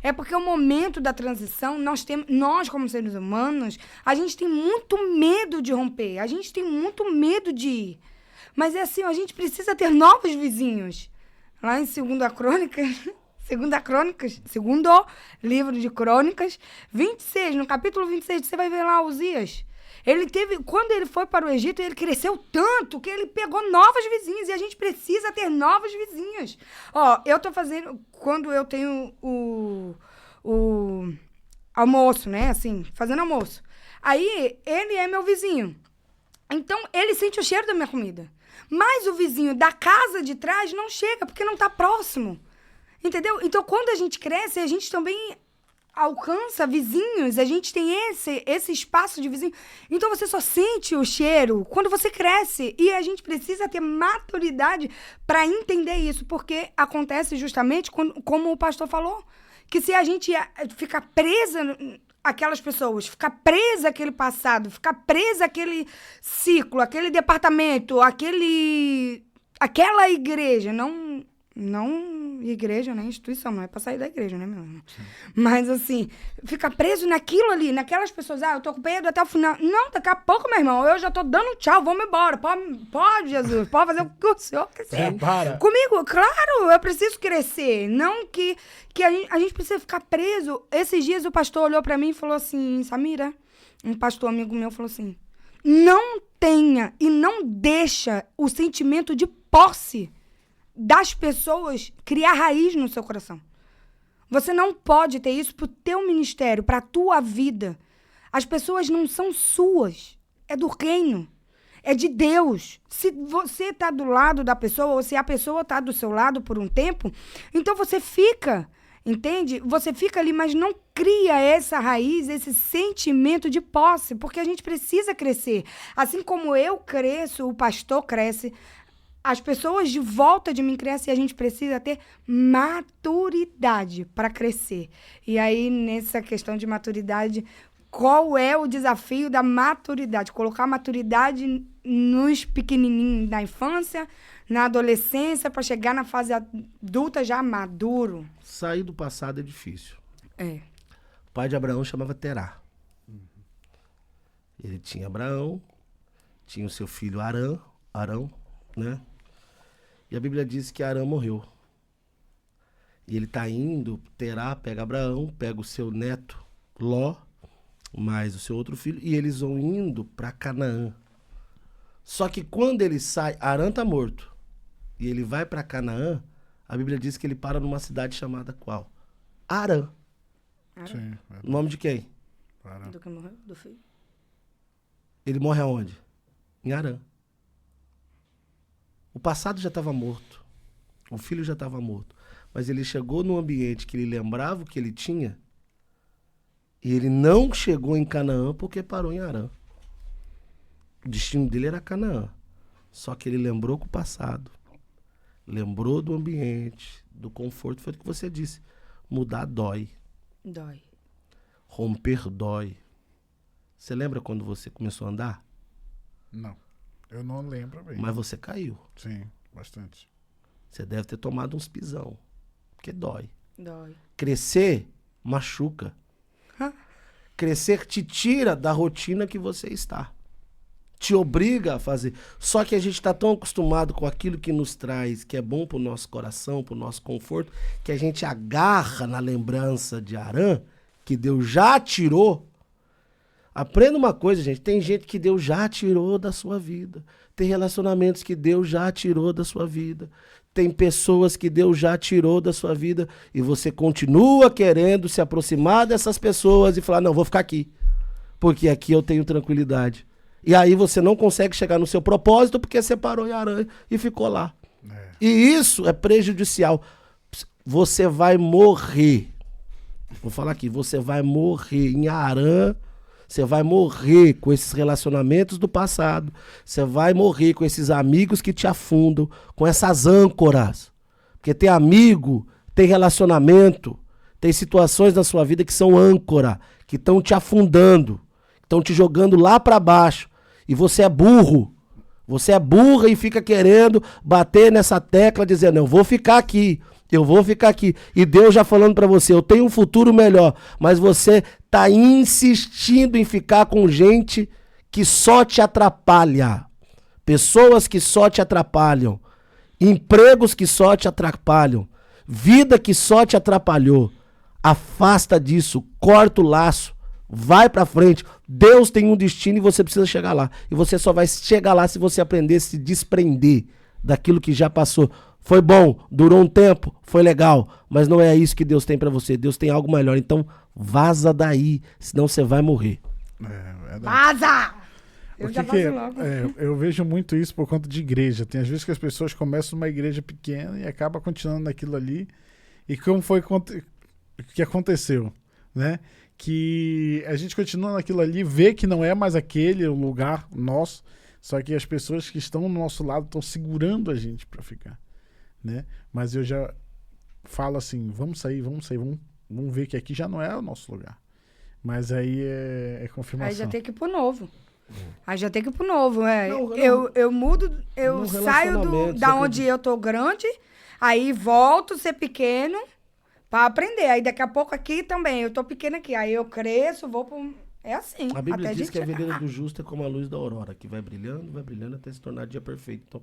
É porque o momento da transição, nós como seres humanos, a gente tem muito medo de romper, a gente tem muito medo de ir. Mas é assim, a gente precisa ter novos vizinhos. Lá em segundo livro de Crônicas, 26, no capítulo 26, você vai ver lá Uzias. Quando ele foi para o Egito, ele cresceu tanto que ele pegou novos vizinhos e a gente precisa ter novos vizinhos. Ó, eu tô fazendo, quando eu tenho o almoço, né, assim, fazendo almoço. Aí, ele é meu vizinho. Então, ele sente o cheiro da minha comida. Mas o vizinho da casa de trás não chega, porque não tá próximo. Entendeu? Então, quando a gente cresce, a gente também alcança vizinhos, a gente tem esse espaço de vizinho. Então, você só sente o cheiro quando você cresce. E a gente precisa ter maturidade para entender isso, porque acontece justamente como o pastor falou, que se a gente ficar presa aquelas pessoas, ficar presa àquele passado, ficar presa àquele ciclo, aquele departamento, aquela igreja, não igreja, né? Instituição, não é pra sair da igreja, né, meu irmão? Mas, assim, ficar preso naquilo ali, naquelas pessoas, eu tô com medo até o final. Não, daqui a pouco, meu irmão, eu já tô dando tchau, vamos embora. Pode, Jesus, pode fazer o que o senhor quiser. Comigo, claro, eu preciso crescer. Não que a gente precisa ficar preso. Esses dias o pastor olhou pra mim e falou assim, Samira, um pastor amigo meu falou assim, não tenha e não deixa o sentimento de posse das pessoas criar raiz no seu coração. Você não pode ter isso pro teu ministério, pra tua vida. As pessoas não são suas, é do reino, é de Deus. Se você tá do lado da pessoa, ou se a pessoa tá do seu lado por um tempo, então você fica, entende? Você fica ali, mas não cria essa raiz, esse sentimento de posse, porque a gente precisa crescer. Assim como eu cresço, o pastor cresce, as pessoas de volta de mim crescem e a gente precisa ter maturidade para crescer. E aí, nessa questão de maturidade, qual é o desafio da maturidade? Colocar a maturidade nos pequenininhos da infância, na adolescência, para chegar na fase adulta já maduro. Sair do passado é difícil. É. O pai de Abraão chamava Terá. Ele tinha Abraão, tinha o seu filho Arão, né? E a Bíblia diz que Arão morreu. E ele tá indo, Terá pega Abraão, pega o seu neto Ló, mais o seu outro filho, e eles vão indo para Canaã. Só que quando ele sai, Arã tá morto, e ele vai para Canaã, a Bíblia diz que ele para numa cidade chamada qual? Arã. Sim, O nome de quem? Do que morreu? Do filho? Ele morre aonde? Em Arã. O passado já estava morto. O filho já estava morto. Mas ele chegou num ambiente que ele lembrava o que ele tinha. E ele não chegou em Canaã porque parou em Arã. O destino dele era Canaã. Só que ele lembrou com o passado. Lembrou do ambiente, do conforto. Foi o que você disse. Mudar dói. Dói. Romper dói. Você lembra quando você começou a andar? Não, eu não lembro bem. Mas você caiu. Sim, bastante. Você deve ter tomado uns pisão. Porque dói. Dói. Crescer machuca. Crescer te tira da rotina que você está. Te obriga a fazer. Só que a gente está tão acostumado com aquilo que nos traz, que é bom para o nosso coração, para o nosso conforto, que a gente agarra na lembrança de Arã, que Deus já tirou. Aprenda uma coisa, gente. Tem gente que Deus já tirou da sua vida. Tem relacionamentos que Deus já tirou da sua vida. Tem pessoas que Deus já tirou da sua vida. E você continua querendo se aproximar dessas pessoas e falar, não, vou ficar aqui. Porque aqui eu tenho tranquilidade. E aí você não consegue chegar no seu propósito porque você parou em Arã e ficou lá. E isso é prejudicial. Você vai morrer. Vou falar aqui, você vai morrer em Arã. Você vai morrer com esses relacionamentos do passado. Você vai morrer com esses amigos que te afundam, com essas âncoras. Porque tem amigo, tem relacionamento, tem situações na sua vida que são âncora, que estão te afundando, estão te jogando lá para baixo. E você é burro. Você é burra e fica querendo bater nessa tecla dizendo, eu vou ficar aqui. Eu vou ficar aqui. E Deus já falando pra você, eu tenho um futuro melhor. Mas você tá insistindo em ficar com gente que só te atrapalha. Pessoas que só te atrapalham. Empregos que só te atrapalham. Vida que só te atrapalhou. Afasta disso. Corta o laço. Vai pra frente. Deus tem um destino e você precisa chegar lá. E você só vai chegar lá se você aprender a se desprender daquilo que já passou. Foi bom, durou um tempo, foi legal, mas não é isso que Deus tem pra você. Deus tem algo melhor, então vaza daí, senão você vai morrer. É verdade. Vaza! O Eu que já que vazo logo. eu vejo muito isso por conta de igreja. Tem às vezes que as pessoas começam numa igreja pequena e acabam continuando naquilo ali. E como foi o que aconteceu, né? Que a gente continua naquilo ali, vê que não é mais aquele o lugar nosso, só que as pessoas que estão do nosso lado estão segurando a gente para ficar, né? Mas eu já falo assim, vamos sair, vamos ver que aqui já não é o nosso lugar. Mas aí é confirmação. Aí já tem que ir pro novo. Aí já tem que ir pro novo. Não, eu mudo, eu no saio relacionamento, da você onde eu tô grande, aí volto a ser pequeno pra aprender. Aí daqui a pouco aqui também, eu tô pequena aqui. Aí eu cresço, vou pro... É assim. A Bíblia até diz gente que a chegar vereda lá. do justo é como a luz da aurora, que vai brilhando até se tornar dia perfeito. Então,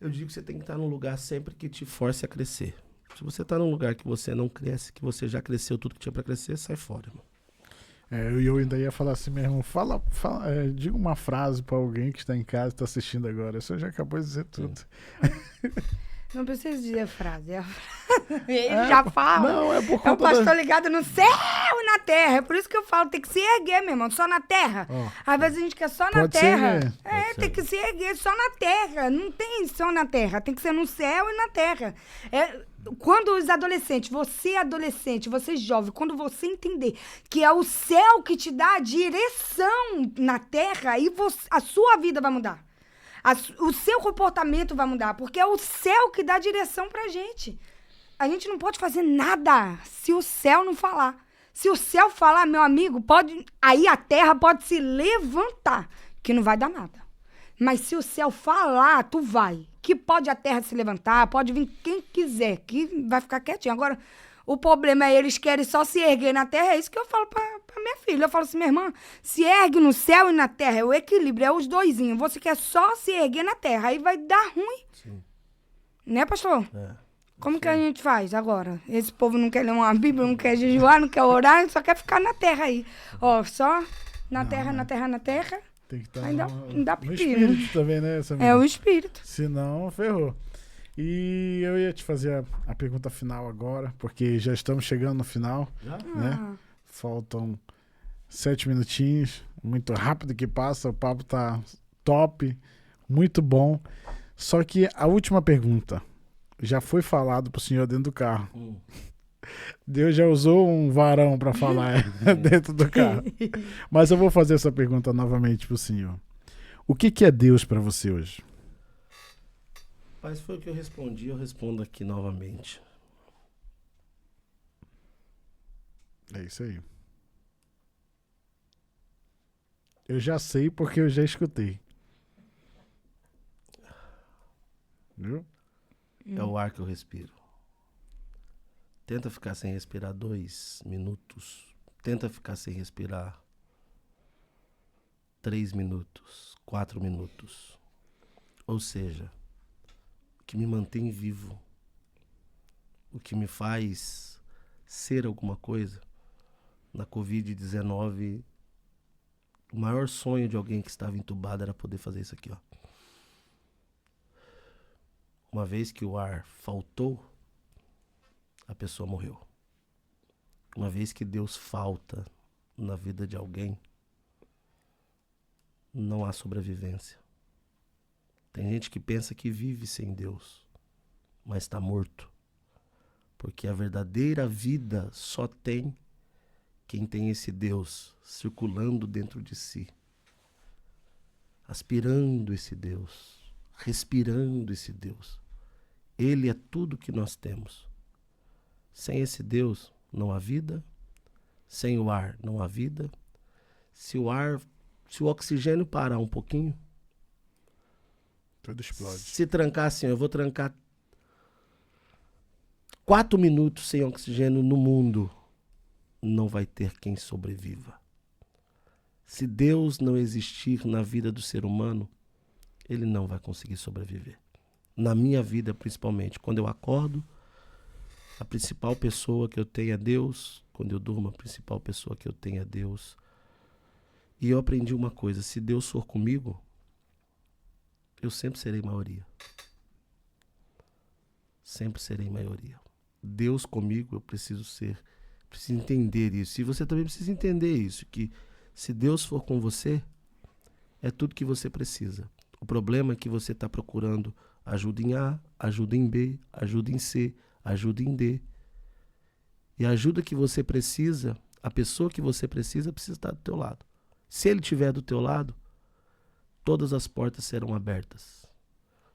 eu digo que você tem que estar num lugar sempre que te force a crescer. Se você está num lugar que você não cresce, que você já cresceu tudo que tinha para crescer, sai fora, irmão. Eu ainda ia falar assim mesmo, diga uma frase pra alguém que está em casa e está assistindo agora. Você já acabou de dizer tudo. Não precisa dizer frase. Ele já fala. Não, é por É o conta pastor ligado no céu e na terra. É por isso que eu falo, tem que se erguer, meu irmão, só na terra. Ó, Às vezes a gente quer só na pode ser, terra. né? Pode Tem ser. que se erguer só na terra. Não tem só na terra, tem que ser no céu e na terra. Quando os adolescentes, você adolescente, você jovem, quando você entender que é o céu que te dá a direção na terra, aí a sua vida vai mudar. O seu comportamento vai mudar, porque é o céu que dá direção pra gente. A gente não pode fazer nada se o céu não falar. Se o céu falar, meu amigo, aí a terra pode se levantar, que não vai dar nada. Mas se o céu falar, tu vai. Que pode a terra se levantar, pode vir quem quiser, que vai ficar quietinho. Agora, o problema é eles querem só se erguer na terra, é isso que eu falo pra minha filha. Eu falo assim, minha irmã, se ergue no céu e na terra, é o equilíbrio, é os doisinhos. Você quer só se erguer na terra, aí vai dar ruim. Sim. Né, pastor? É. Como que a gente faz agora? Esse povo não quer ler uma Bíblia, não quer jejuar, não quer orar, só quer ficar na terra aí. Ó, só na terra, na terra, na terra. tem que estar Aí dá no pepino. espírito também, né? É o espírito. Senão, ferrou. E eu ia te fazer a pergunta final agora, porque já estamos chegando no final, Já? né? Faltam 7 minutinhos, muito rápido que passa, o papo tá top, muito bom. Só que a última pergunta já foi falado pro senhor dentro do carro. Deus já usou um varão para falar dentro do carro. Mas eu vou fazer essa pergunta novamente pro senhor. O que é Deus para você hoje? Mas foi o que eu respondi, eu respondo aqui novamente. É isso aí. Eu já sei porque eu já escutei. Viu? É o ar que eu respiro. Tenta ficar sem respirar 2 minutos. Tenta ficar sem respirar 3 minutos, 4 minutos. Ou seja, o que me mantém vivo, o que me faz ser alguma coisa, na Covid-19, o maior sonho de alguém que estava entubado era poder fazer isso aqui, ó. Uma vez que o ar faltou, a pessoa morreu. Uma vez que Deus falta na vida de alguém, não há sobrevivência. Tem gente que pensa que vive sem Deus, mas está morto. Porque a verdadeira vida só tem quem tem esse Deus circulando dentro de si, aspirando esse Deus, respirando esse Deus. Ele é tudo que nós temos. Sem esse Deus não há vida, sem o ar não há vida. Se Se o oxigênio parar um pouquinho, Tudo explode. se trancar assim, eu vou trancar 4 minutos sem oxigênio no mundo, não vai ter quem sobreviva. Se Deus não existir na vida do ser humano, ele não vai conseguir sobreviver. Na minha vida, principalmente, quando eu acordo, a principal pessoa que eu tenho é Deus. Quando eu durmo, a principal pessoa que eu tenho é Deus. E eu aprendi uma coisa, se Deus for comigo, eu sempre serei maioria. Sempre serei maioria. Deus comigo, eu preciso entender isso. E você também precisa entender isso, que se Deus for com você, é tudo que você precisa. O problema é que você está procurando ajuda em A, ajuda em B, ajuda em C, ajuda em D. E a ajuda que você precisa, a pessoa que você precisa estar do teu lado. Se ele estiver do teu lado, todas as portas serão abertas.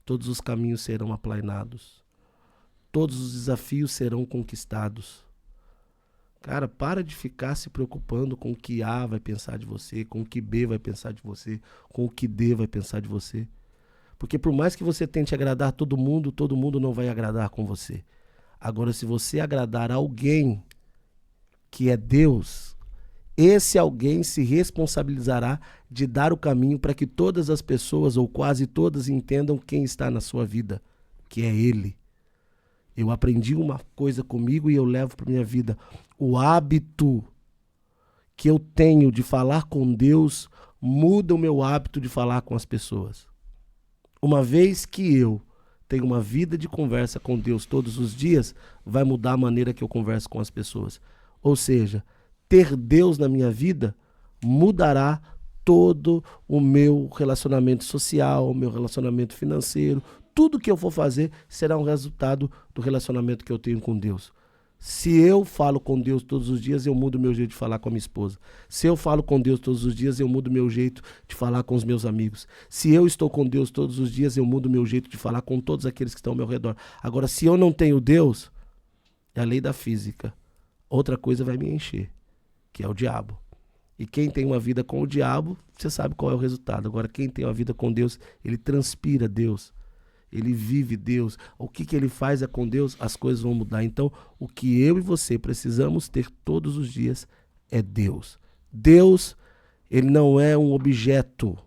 Todos os caminhos serão aplainados. Todos os desafios serão conquistados. Cara, para de ficar se preocupando com o que A vai pensar de você, com o que B vai pensar de você, com o que D vai pensar de você. Porque por mais que você tente agradar todo mundo não vai agradar com você. Agora, se você agradar alguém que é Deus, esse alguém se responsabilizará de dar o caminho para que todas as pessoas, ou quase todas, entendam quem está na sua vida, que é Ele. Eu aprendi uma coisa comigo e eu levo para minha vida. O hábito que eu tenho de falar com Deus muda o meu hábito de falar com as pessoas. Uma vez que eu tenho uma vida de conversa com Deus todos os dias, vai mudar a maneira que eu converso com as pessoas. Ou seja, ter Deus na minha vida mudará todo o meu relacionamento social, o meu relacionamento financeiro. Tudo que eu for fazer será um resultado do relacionamento que eu tenho com Deus. Se eu falo com Deus todos os dias, eu mudo o meu jeito de falar com a minha esposa. Se eu falo com Deus todos os dias, eu mudo o meu jeito de falar com os meus amigos. Se eu estou com Deus todos os dias, eu mudo o meu jeito de falar com todos aqueles que estão ao meu redor. Agora, se eu não tenho Deus, é a lei da física. Outra coisa vai me encher, que é o diabo. E quem tem uma vida com o diabo, você sabe qual é o resultado. Agora, quem tem uma vida com Deus, ele transpira Deus. Ele vive Deus. O que ele faz é com Deus, as coisas vão mudar. Então, o que eu e você precisamos ter todos os dias é Deus. Deus, ele não é um objeto.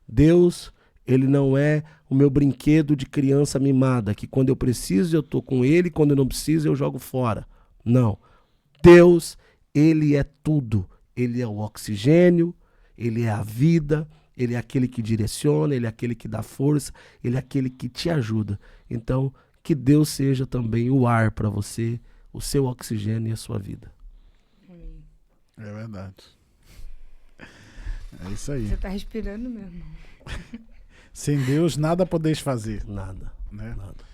Deus, ele não é o meu brinquedo de criança mimada, que quando eu preciso eu estou com ele, quando eu não preciso eu jogo fora. Não. Deus, ele é tudo. Ele é o oxigênio, ele é a vida, ele é aquele que direciona, ele é aquele que dá força, ele é aquele que te ajuda. Então, que Deus seja também o ar para você, o seu oxigênio e a sua vida. É verdade. É isso aí. Você tá respirando mesmo. Sem Deus, nada podeis fazer. Nada, Né? nada.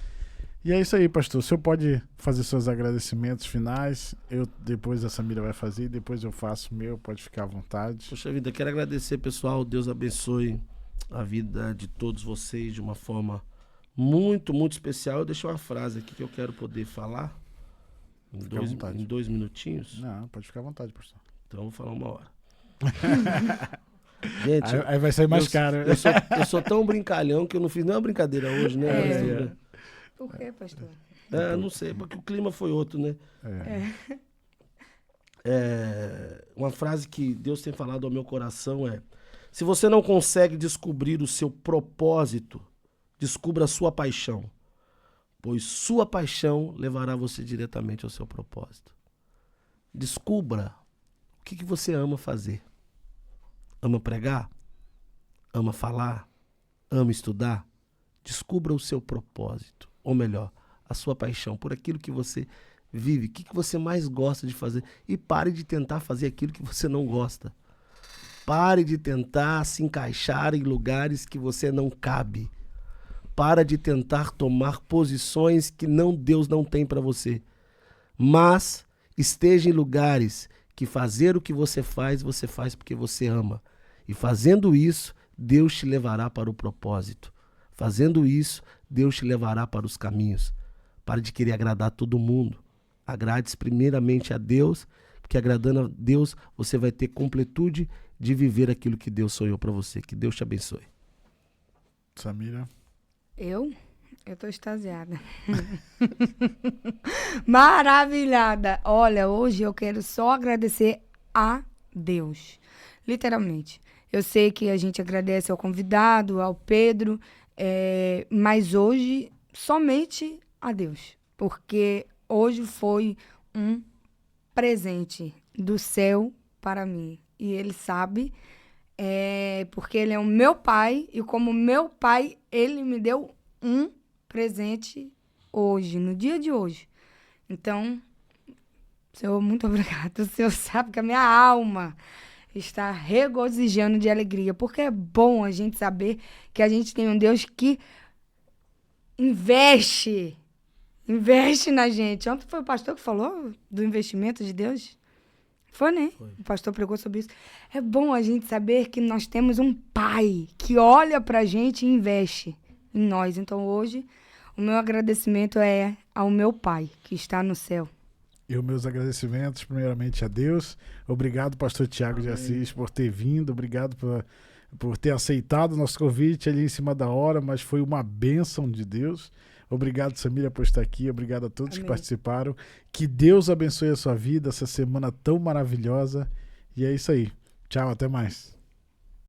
E é isso aí, pastor. O senhor pode fazer seus agradecimentos finais. Depois a Samira vai fazer e depois eu faço o meu. Pode ficar à vontade. Poxa vida, quero agradecer, pessoal. Deus abençoe a vida de todos vocês de uma forma muito, muito especial. Eu deixei uma frase aqui que eu quero poder falar Fica à vontade. em 2 minutinhos. Não, pode ficar à vontade, pastor. Então eu vou falar 1 hora. Gente, Aí vai sair mais caro. eu sou tão brincalhão que eu não fiz nenhuma brincadeira hoje, né? Mas, Por quê, pastor? não sei, porque o clima foi outro, né? Uma frase que Deus tem falado ao meu coração é: se você não consegue descobrir o seu propósito, descubra a sua paixão, pois sua paixão levará você diretamente ao seu propósito. Descubra o que você ama fazer. Ama pregar? Ama falar? Ama estudar? Descubra o seu propósito, ou melhor, a sua paixão por aquilo que você vive, o que você mais gosta de fazer, e pare de tentar fazer aquilo que você não gosta. Pare de tentar se encaixar em lugares que você não cabe. Para de tentar tomar posições que Deus não tem para você. Mas esteja em lugares que fazer o que você faz porque você ama. E fazendo isso, Deus te levará para o propósito. Fazendo isso, Deus te levará para os caminhos. Pare de querer agradar todo mundo. Agrade primeiramente a Deus, porque agradando a Deus, você vai ter completude de viver aquilo que Deus sonhou para você. Que Deus te abençoe. Samira? Eu tô extasiada. Maravilhada. Olha, hoje eu quero só agradecer a Deus. Literalmente. Eu sei que a gente agradece ao convidado, ao Pedro, mas hoje somente a Deus. Porque hoje foi um presente do céu para mim. E ele sabe, porque ele é o meu pai, e como meu pai, ele me deu um presente hoje, no dia de hoje. Então, Senhor, muito obrigado. O Senhor sabe que a minha alma está regozijando de alegria, porque é bom a gente saber que a gente tem um Deus que investe na gente. Ontem foi o pastor que falou do investimento de Deus. Foi, né? Foi. O pastor pregou sobre isso. É bom a gente saber que nós temos um pai que olha pra gente e investe em nós. Então, hoje, o meu agradecimento é ao meu pai, que está no céu. E os meus agradecimentos, primeiramente, a Deus. Obrigado, pastor Tiago de Assis, por ter vindo. Obrigado por ter aceitado o nosso convite ali em cima da hora, mas foi uma bênção de Deus. Obrigado, Samira, por estar aqui. Obrigado a todos que participaram. Que Deus abençoe a sua vida, essa semana tão maravilhosa. E é isso aí. Tchau, até mais.